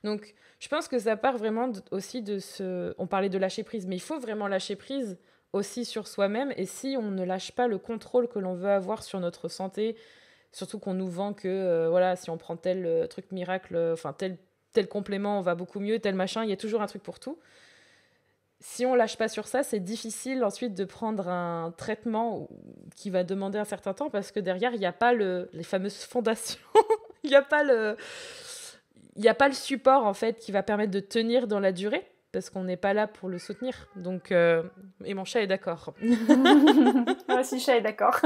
Donc, je pense que ça part vraiment aussi de ce... On parlait de lâcher prise, mais il faut vraiment lâcher prise aussi sur soi-même. Et si on ne lâche pas le contrôle que l'on veut avoir sur notre santé, surtout qu'on nous vend que, voilà, si on prend tel truc miracle, enfin, tel complément, on va beaucoup mieux, tel machin, il y a toujours un truc pour tout. Si on lâche pas sur ça, c'est difficile ensuite de prendre un traitement qui va demander un certain temps parce que derrière, il n'y a pas les fameuses fondations. Il n'y a pas le support en fait qui va permettre de tenir dans la durée parce qu'on n'est pas là pour le soutenir. Donc, et mon chat est d'accord. Moi aussi, chat est d'accord.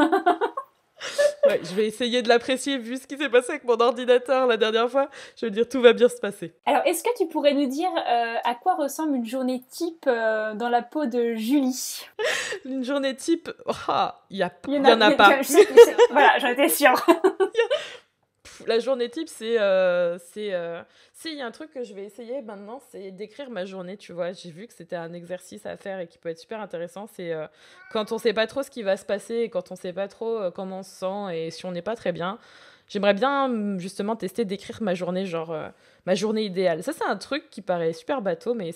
Ouais, je vais essayer de l'apprécier vu ce qui s'est passé avec mon ordinateur la dernière fois. Je veux dire, tout va bien se passer. Alors, est-ce que tu pourrais nous dire à quoi ressemble une journée type dans la peau de Julie? Une journée type, il y en a pas. Voilà, j'en étais sûre. La journée type, il y a un truc que je vais essayer maintenant, c'est d'écrire ma journée, tu vois. J'ai vu que c'était un exercice à faire et qui peut être super intéressant. C'est quand on sait pas trop ce qui va se passer et quand on sait pas trop comment on se sent et si on n'est pas très bien. J'aimerais bien justement tester d'écrire ma journée, genre ma journée idéale. Ça, c'est un truc qui paraît super bateau, mais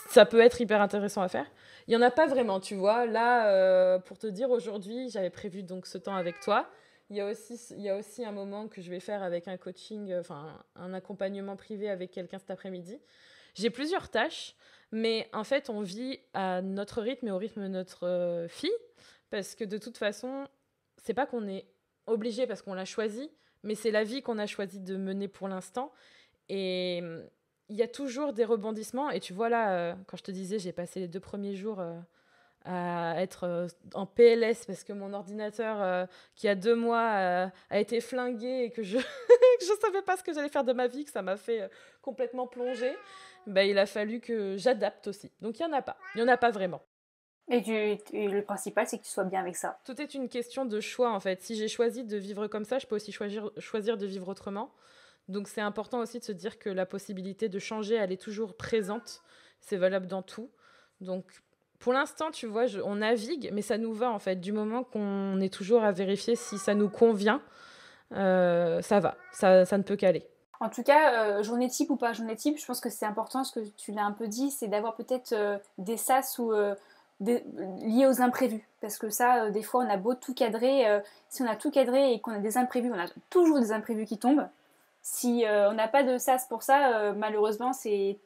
ça peut être hyper intéressant à faire. Il y en a pas vraiment, tu vois. Là, pour te dire, aujourd'hui, j'avais prévu donc ce temps avec toi. Il y a aussi un moment que je vais faire avec un coaching, un accompagnement privé avec quelqu'un cet après-midi. J'ai plusieurs tâches, mais en fait, on vit à notre rythme et au rythme de notre fille, parce que de toute façon, c'est pas qu'on est obligé parce qu'on l'a choisi, mais c'est la vie qu'on a choisi de mener pour l'instant. Et il y a toujours des rebondissements. Et tu vois là, quand je te disais, j'ai passé les 2 premiers jours... à être en PLS parce que mon ordinateur qui a 2 mois a été flingué et que je je savais pas ce que j'allais faire de ma vie, que ça m'a fait complètement plonger. Il a fallu que j'adapte aussi. Donc il y en a pas vraiment. Et le principal, c'est que tu sois bien avec ça. Tout est une question de choix en fait. Si j'ai choisi de vivre comme ça, je peux aussi choisir de vivre autrement. Donc c'est important aussi de se dire que la possibilité de changer, elle est toujours présente. C'est valable dans tout. Donc pour l'instant, tu vois, on navigue, mais ça nous va en fait. Du moment qu'on est toujours à vérifier si ça nous convient, ça va, ça ne peut qu'aller. En tout cas, journée type ou pas journée type, je pense que c'est important, ce que tu l'as un peu dit, c'est d'avoir peut-être des sas ou liés aux imprévus. Parce que ça, des fois, on a beau tout cadrer, si on a tout cadré et qu'on a des imprévus, on a toujours des imprévus qui tombent. Si on n'a pas de sas pour ça, malheureusement, c'est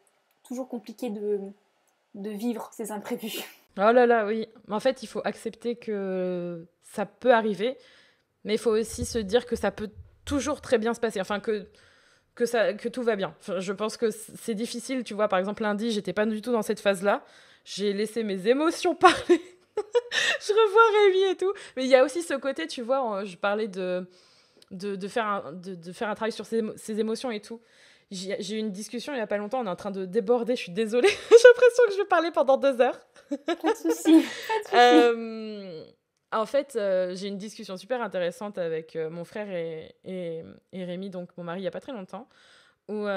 toujours compliqué de vivre ces imprévus. Oh là là, oui. En fait, il faut accepter que ça peut arriver, mais il faut aussi se dire que ça peut toujours très bien se passer. Enfin, que tout va bien. Enfin, je pense que c'est difficile, tu vois. Par exemple, lundi, j'étais pas du tout dans cette phase-là. J'ai laissé mes émotions parler. Je revois Rémi et tout. Mais il y a aussi ce côté, tu vois, je parlais de faire un travail sur ses émotions et tout. J'ai eu une discussion il y a pas longtemps, on est en train de déborder, je suis désolée, j'ai l'impression que je vais parler pendant 2 heures. Pas de souci. En fait, j'ai une discussion super intéressante avec mon frère et Rémi, donc mon mari, il y a pas très longtemps, où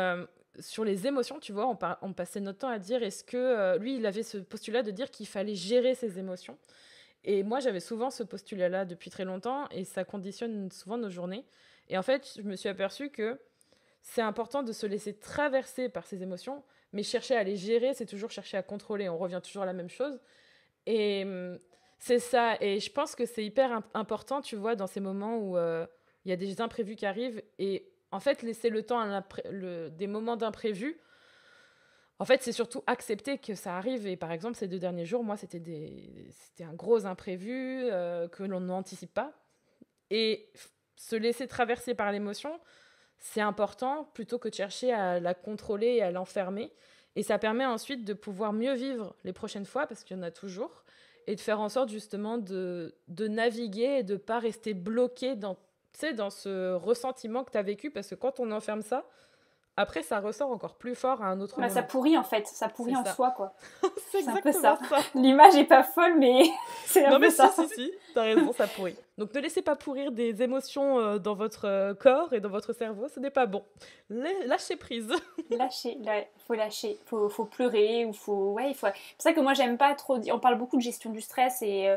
sur les émotions, tu vois, on passait notre temps à dire, est-ce que lui, il avait ce postulat de dire qu'il fallait gérer ses émotions. Et moi, j'avais souvent ce postulat-là depuis très longtemps, et ça conditionne souvent nos journées. Et en fait, je me suis aperçue que c'est important de se laisser traverser par ses émotions, mais chercher à les gérer, c'est toujours chercher à contrôler. On revient toujours à la même chose. Et c'est ça. Et je pense que c'est hyper important, tu vois, dans ces moments où il y a des imprévus qui arrivent. Et en fait, laisser le temps des moments d'imprévus, en fait, c'est surtout accepter que ça arrive. Et par exemple, ces 2 derniers jours, moi, c'était un gros imprévu que l'on n'anticipe pas. Et se laisser traverser par l'émotion, c'est important plutôt que de chercher à la contrôler et à l'enfermer. Et ça permet ensuite de pouvoir mieux vivre les prochaines fois, parce qu'il y en a toujours, et de faire en sorte justement de naviguer et de ne pas rester bloqué dans ce ressentiment que tu as vécu, parce que quand on enferme ça, après ça ressort encore plus fort à un autre Ça moment. pourrit en fait, ça pourrit C'est en ça. soi quoi. C'est un peu ça. exactement ça. L'image est pas folle mais c'est un Non peu mais ça. si, t'as raison, ça pourrit. Donc ne laissez pas pourrir des émotions dans votre corps et dans votre cerveau, ce n'est pas bon. Lâchez prise. Faut lâcher, faut pleurer ou faut. C'est pour ça que moi j'aime pas trop. On parle beaucoup de gestion du stress et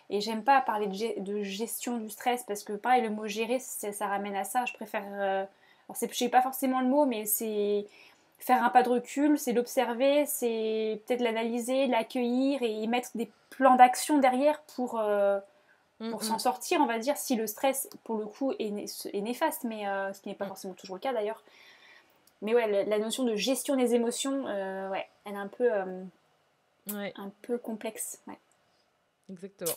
j'aime pas parler de gestion du stress parce que pareil le mot gérer ça ramène à ça. Je préfère. Alors je sais pas forcément le mot mais c'est faire un pas de recul, c'est l'observer, c'est peut-être l'analyser, l'accueillir et mettre des plans d'action derrière pour s'en sortir, on va dire, si le stress, pour le coup, est néfaste, mais ce qui n'est pas forcément toujours le cas d'ailleurs. Mais ouais, la notion de gestion des émotions, ouais, elle est un peu complexe. Ouais. Exactement.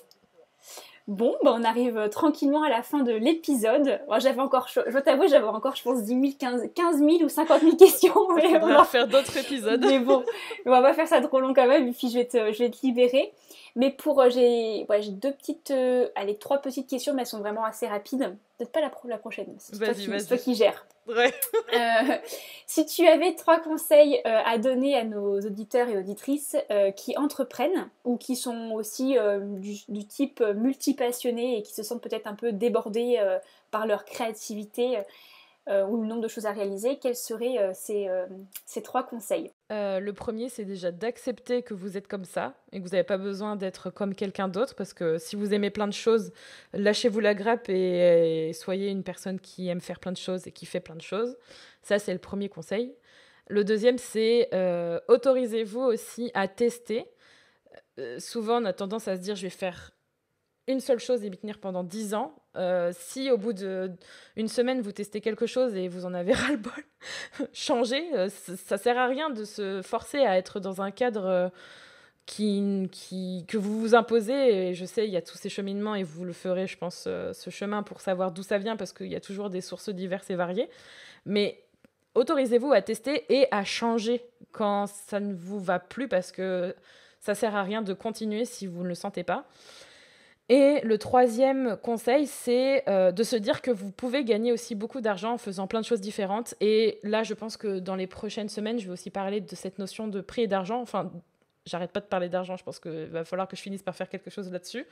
Bon, bah on arrive tranquillement à la fin de l'épisode. Bon, je dois t'avouer, j'avais encore, je pense, 10 000, 15 000 ou 50 000 questions. On va faire d'autres épisodes. Mais bon, on va pas faire ça trop long quand même, et puis je vais te libérer. Mais j'ai trois petites questions, mais elles sont vraiment assez rapides. Peut-être pas la prochaine, c'est toi qui gères. Ouais. Si tu avais 3 conseils à donner à nos auditeurs et auditrices qui entreprennent ou qui sont aussi du type multipassionnés et qui se sentent peut-être un peu débordés par leur créativité ou le nombre de choses à réaliser, quels seraient ces 3 conseils? Le premier, c'est déjà d'accepter que vous êtes comme ça et que vous n'avez pas besoin d'être comme quelqu'un d'autre, parce que si vous aimez plein de choses, lâchez-vous la grappe et soyez une personne qui aime faire plein de choses et qui fait plein de choses. Ça, c'est le premier conseil. Le deuxième, c'est autorisez-vous aussi à tester. Souvent, on a tendance à se dire, je vais faire une seule chose et m'y tenir pendant 10 ans. Si au bout d'une semaine, vous testez quelque chose et vous en avez ras-le-bol, changez. Ça sert à rien de se forcer à être dans un cadre que vous vous imposez. Et je sais, il y a tous ces cheminements et vous le ferez, je pense, ce chemin pour savoir d'où ça vient, parce qu'il y a toujours des sources diverses et variées. Mais autorisez-vous à tester et à changer quand ça ne vous va plus, parce que ça sert à rien de continuer si vous ne le sentez pas. Et le troisième conseil, c'est de se dire que vous pouvez gagner aussi beaucoup d'argent en faisant plein de choses différentes. Et là, je pense que dans les prochaines semaines, je vais aussi parler de cette notion de prix et d'argent. Enfin, j'arrête pas de parler d'argent, je pense qu'il va falloir que je finisse par faire quelque chose là-dessus.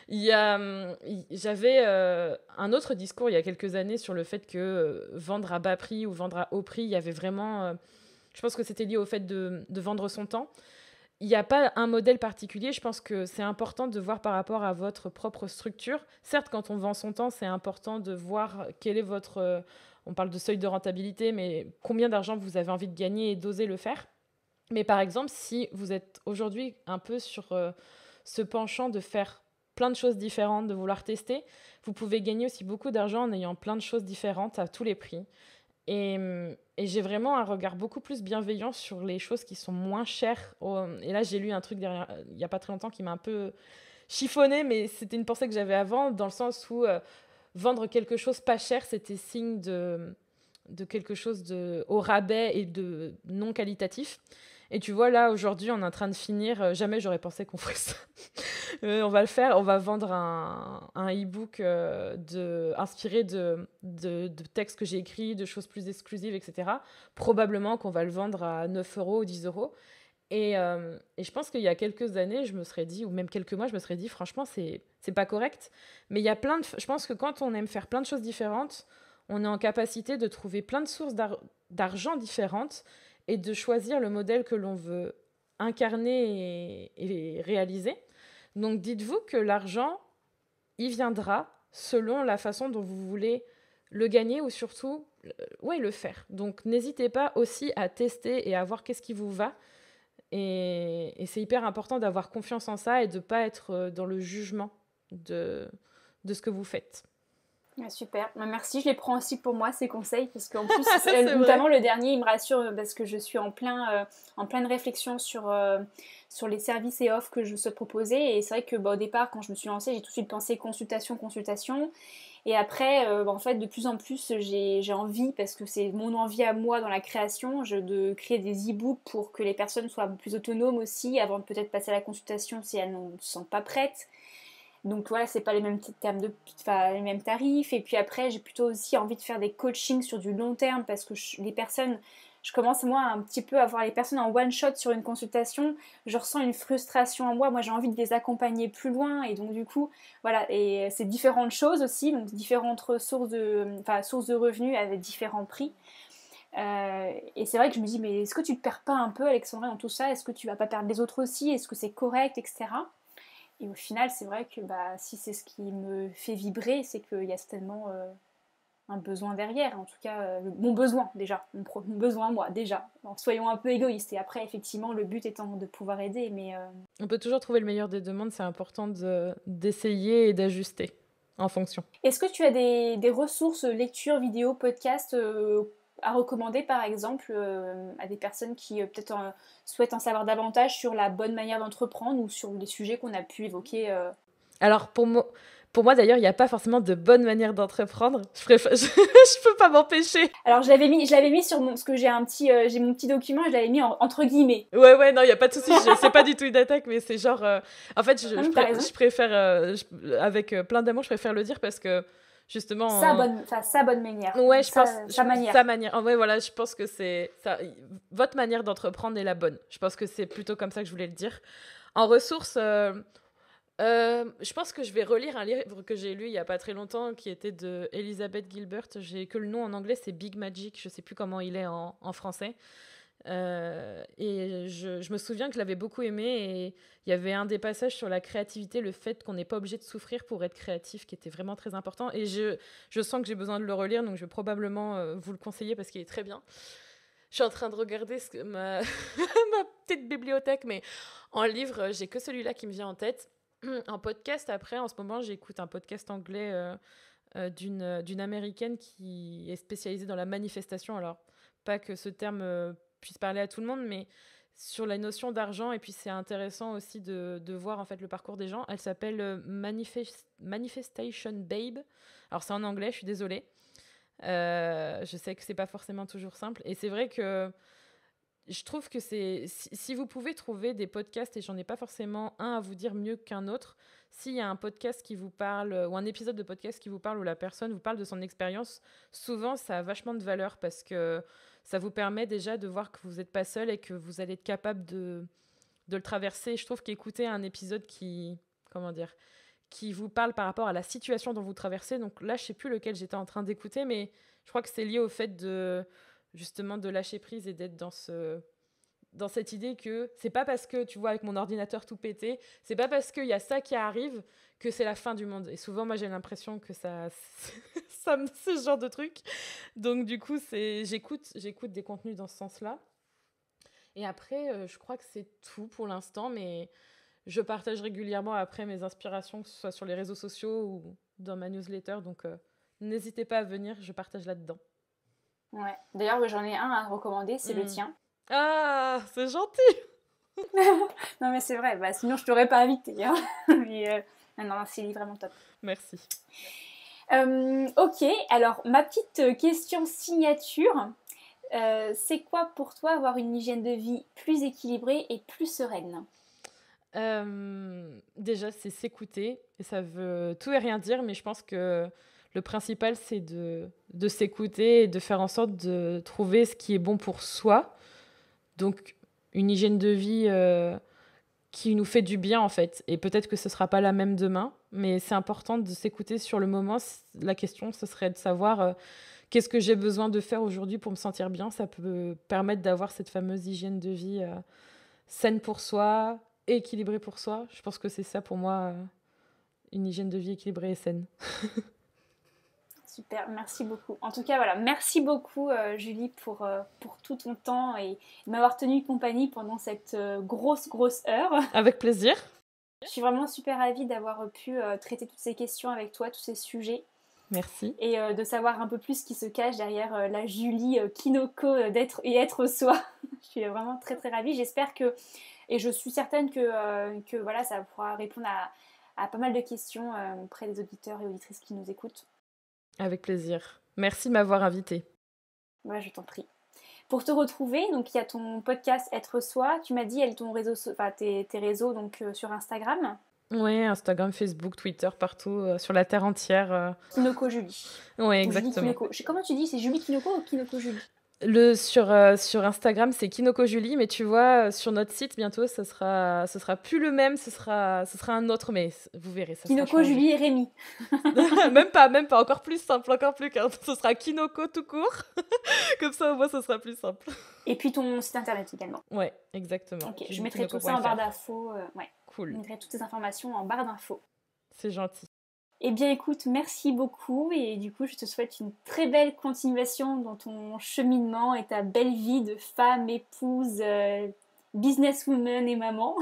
J'avais un autre discours il y a quelques années sur le fait que vendre à bas prix ou vendre à haut prix, il y avait vraiment... je pense que c'était lié au fait de vendre son temps. Il n'y a pas un modèle particulier. Je pense que c'est important de voir par rapport à votre propre structure. Certes, quand on vend son temps, c'est important de voir quel est votre... on parle de seuil de rentabilité, mais combien d'argent vous avez envie de gagner et d'oser le faire. Mais par exemple, si vous êtes aujourd'hui un peu sur ce penchant de faire plein de choses différentes, de vouloir tester, vous pouvez gagner aussi beaucoup d'argent en ayant plein de choses différentes à tous les prix. Et j'ai vraiment un regard beaucoup plus bienveillant sur les choses qui sont moins chères. Et là, j'ai lu un truc il n'y a pas très longtemps qui m'a un peu chiffonné, mais c'était une pensée que j'avais avant, dans le sens où vendre quelque chose pas cher, c'était signe de quelque chose au rabais et de non qualitatif. Et tu vois, là, aujourd'hui, on est en train de finir. Jamais j'aurais pensé qu'on ferait ça. On va le faire. On va vendre un e-book inspiré de textes que j'ai écrits, de choses plus exclusives, etc. Probablement qu'on va le vendre à 9 euros ou 10 euros. Et je pense qu'il y a quelques années, je me serais dit, ou même quelques mois, je me serais dit, franchement, c'est pas correct. Mais il y a je pense que quand on aime faire plein de choses différentes, on est en capacité de trouver plein de sources d'argent différentes et de choisir le modèle que l'on veut incarner et réaliser. Donc dites-vous que l'argent, il viendra selon la façon dont vous voulez le gagner ou surtout le faire. Donc n'hésitez pas aussi à tester et à voir qu'est-ce qui vous va. Et c'est hyper important d'avoir confiance en ça et de ne pas être dans le jugement de ce que vous faites. Ah, super, merci, je les prends aussi pour moi ces conseils parce qu'en plus, Notamment le dernier, il me rassure parce que je suis en pleine réflexion sur les services et offres que je souhaite proposer et c'est vrai que au départ, quand je me suis lancée, j'ai tout de suite pensé consultation et après, en fait, de plus en plus, j'ai envie, parce que c'est mon envie à moi dans la création, de créer des e-books pour que les personnes soient plus autonomes aussi avant de peut-être passer à la consultation si elles ne se sentent pas prêtes. Donc voilà, c'est pas les mêmes les mêmes tarifs. Et puis après, j'ai plutôt aussi envie de faire des coachings sur du long terme parce que je commence moi un petit peu à voir les personnes en one shot sur une consultation. Je ressens une frustration en moi. Moi, j'ai envie de les accompagner plus loin. Et donc du coup, voilà. Et c'est différentes choses aussi, donc différentes sources de revenus avec différents prix. Et c'est vrai que je me dis, mais est-ce que tu te perds pas un peu, Alexandra, dans tout ça? Est-ce que tu vas pas perdre les autres aussi? Est-ce que c'est correct, etc. Et au final, c'est vrai que si c'est ce qui me fait vibrer, c'est qu'il y a certainement un besoin derrière. En tout cas, mon besoin déjà, mon besoin moi déjà. Donc, soyons un peu égoïstes. Et après, effectivement, le but étant de pouvoir aider. Mais On peut toujours trouver le meilleur des deux mondes, c'est important d'essayer et d'ajuster en fonction. est-ce que tu as des ressources, lectures, vidéos, podcasts à recommander par exemple à des personnes qui peut-être souhaitent en savoir davantage sur la bonne manière d'entreprendre ou sur les sujets qu'on a pu évoquer Alors pour moi d'ailleurs, il n'y a pas forcément de bonne manière d'entreprendre. Je peux pas m'empêcher. Alors je l'avais mis sur parce que j'ai mon petit document, je l'avais mis entre guillemets. Ouais, non, il y a pas de souci. C'est pas du tout une attaque, mais c'est genre. En fait, je préfère avec plein d'amour, je préfère le dire parce que justement. Sa bonne manière. Ouais, je pense sa manière. Sa manière. Ouais, voilà, je pense que c'est ça. Votre manière d'entreprendre est la bonne. Je pense que c'est plutôt comme ça que je voulais le dire. En ressources. Je pense que je vais relire un livre que j'ai lu il y a pas très longtemps qui était de Elizabeth Gilbert. J'ai que le nom en anglais, c'est Big Magic. Je sais plus comment il est en français. Et je me souviens que je l'avais beaucoup aimé et il y avait un des passages sur la créativité, le fait qu'on n'est pas obligé de souffrir pour être créatif, qui était vraiment très important. Et je sens que j'ai besoin de le relire, donc je vais probablement vous le conseiller parce qu'il est très bien. Je suis en train de regarder ma petite bibliothèque, mais en livre, j'ai que celui-là qui me vient en tête. En podcast, après, en ce moment, j'écoute un podcast anglais d'une américaine qui est spécialisée dans la manifestation. Alors, pas que ce terme puisse parler à tout le monde, mais sur la notion d'argent. Et puis, c'est intéressant aussi de voir en fait le parcours des gens. Elle s'appelle Manifestation Babe. Alors, c'est en anglais, je suis désolée. Je sais que c'est pas forcément toujours simple. Et c'est vrai que je trouve que si vous pouvez trouver des podcasts, et j'en ai pas forcément un à vous dire mieux qu'un autre, s'il y a un podcast qui vous parle, ou un épisode de podcast qui vous parle, où la personne vous parle de son expérience, souvent ça a vachement de valeur parce que ça vous permet déjà de voir que vous n'êtes pas seul et que vous allez être capable de le traverser. Je trouve qu'écouter un épisode qui vous parle par rapport à la situation dont vous traversez, donc là je sais plus lequel j'étais en train d'écouter, mais je crois que c'est lié au fait justement de lâcher prise et d'être dans cette idée que c'est pas parce que tu vois avec mon ordinateur tout pété, c'est pas parce qu'il y a ça qui arrive que c'est la fin du monde. Et souvent moi j'ai l'impression que c'est ce genre de truc. Donc du coup j'écoute des contenus dans ce sens-là. Et après je crois que c'est tout pour l'instant, mais je partage régulièrement après mes inspirations, que ce soit sur les réseaux sociaux ou dans ma newsletter, donc n'hésitez pas à venir, je partage là-dedans. Ouais. D'ailleurs, j'en ai un à recommander, c'est le tien. Ah, c'est gentil. Non mais c'est vrai, sinon je t'aurais pas invité. Hein. Mais non, c'est vraiment top. Merci. Ok, alors ma petite question signature, c'est quoi pour toi avoir une hygiène de vie plus équilibrée et plus sereine? Déjà, c'est s'écouter, et ça veut tout et rien dire, mais je pense que le principal, c'est de s'écouter et de faire en sorte de trouver ce qui est bon pour soi. Donc, une hygiène de vie qui nous fait du bien, en fait. Et peut-être que ce ne sera pas la même demain, mais c'est important de s'écouter sur le moment. La question, ce serait de savoir qu'est-ce que j'ai besoin de faire aujourd'hui pour me sentir bien. Ça peut permettre d'avoir cette fameuse hygiène de vie saine pour soi, équilibrée pour soi. Je pense que c'est ça pour moi, une hygiène de vie équilibrée et saine. Super, merci beaucoup. En tout cas, voilà, merci beaucoup Julie pour tout ton temps et de m'avoir tenu compagnie pendant cette grosse heure. Avec plaisir. Je suis vraiment super ravie d'avoir pu traiter toutes ces questions avec toi, tous ces sujets. Merci. Et de savoir un peu plus ce qui se cache derrière la Julie Kinoko être soi. Je suis vraiment très très ravie. J'espère que, et je suis certaine que voilà, ça pourra répondre à pas mal de questions auprès des auditeurs et auditrices qui nous écoutent. Avec plaisir. Merci de m'avoir invitée. Ouais, je t'en prie. Pour te retrouver, donc il y a ton podcast Être Soi. Tu m'as dit tes réseaux donc sur Instagram. Oui, Instagram, Facebook, Twitter, partout, sur la terre entière. Kinoko Julie. Oui, Julie exactement. Kinoko. Comment tu dis, c'est Julie Kinoko ou Kinoko Julie? Sur Instagram, c'est Kinoko Julie, mais tu vois, sur notre site, bientôt, ce sera plus le même, ce sera un autre, mais vous verrez, ça Kinoko sera changé. Julie et Rémi. même pas, encore plus simple, ce sera Kinoko tout court. Comme ça, au moins, ce sera plus simple. Et puis ton site internet également. Ouais, exactement. Ok, je mettrai tout ça en barre d'infos. Ouais. Cool. Je mettrai toutes ces informations en barre d'infos. C'est gentil. Eh bien écoute, merci beaucoup et du coup je te souhaite une très belle continuation dans ton cheminement et ta belle vie de femme, épouse, businesswoman et maman.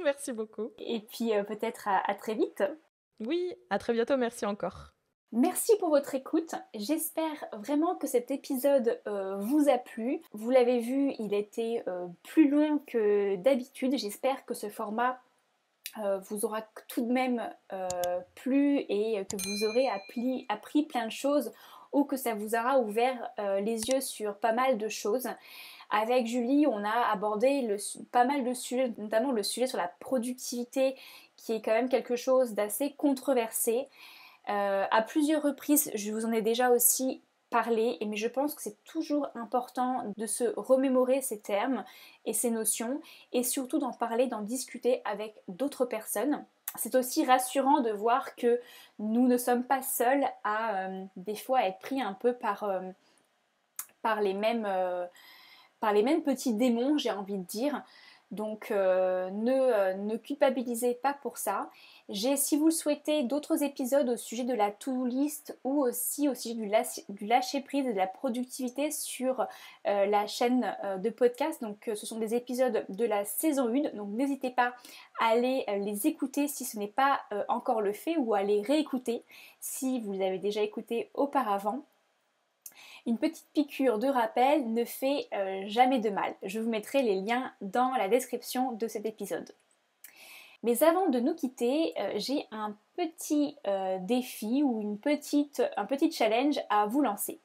Merci beaucoup. Et puis peut-être à très vite. Oui, à très bientôt, merci encore. Merci pour votre écoute. J'espère vraiment que cet épisode vous a plu. Vous l'avez vu, il était plus long que d'habitude. J'espère que ce format vous aura tout de même plu et que vous aurez appris plein de choses ou que ça vous aura ouvert les yeux sur pas mal de choses. Avec Julie, on a abordé pas mal de sujets, notamment le sujet sur la productivité qui est quand même quelque chose d'assez controversé. À plusieurs reprises, je vous en ai déjà aussi parlé, mais je pense que c'est toujours important de se remémorer ces termes et ces notions et surtout d'en parler, d'en discuter avec d'autres personnes. C'est aussi rassurant de voir que nous ne sommes pas seuls à des fois être pris un peu par les mêmes petits démons, j'ai envie de dire. Donc ne culpabilisez pas pour ça. J'ai, si vous le souhaitez, d'autres épisodes au sujet de la to-do list ou aussi au sujet du lâcher prise et de la productivité sur la chaîne de podcast. Donc ce sont des épisodes de la saison 1. Donc n'hésitez pas à aller les écouter si ce n'est pas encore le fait ou à les réécouter si vous les avez déjà écoutés auparavant. Une petite piqûre de rappel ne fait jamais de mal. Je vous mettrai les liens dans la description de cet épisode. Mais avant de nous quitter, j'ai un petit défi ou un petit challenge à vous lancer.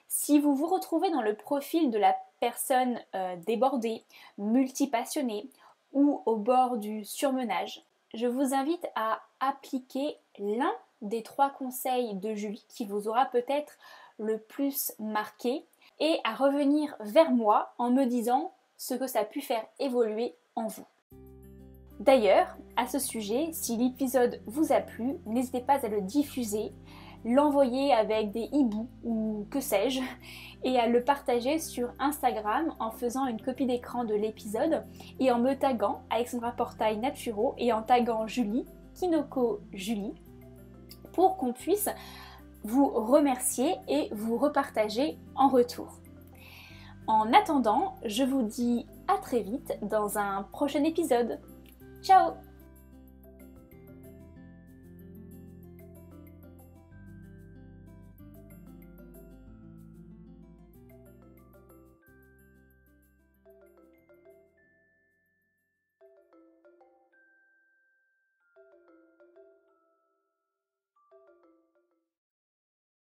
Si vous vous retrouvez dans le profil de la personne débordée, multipassionnée ou au bord du surmenage, je vous invite à appliquer l'un des 3 conseils de Julie qui vous aura peut-être le plus marqué et à revenir vers moi en me disant ce que ça a pu faire évoluer en vous. D'ailleurs, à ce sujet, si l'épisode vous a plu, n'hésitez pas à le diffuser, l'envoyer avec des hiboux ou que sais-je, et à le partager sur Instagram en faisant une copie d'écran de l'épisode et en me taguant Alexandra Portail Naturo et en taguant Julie, Kinoko Julie, pour qu'on puisse vous remercier et vous repartager en retour. En attendant, je vous dis à très vite dans un prochain épisode. Ciao!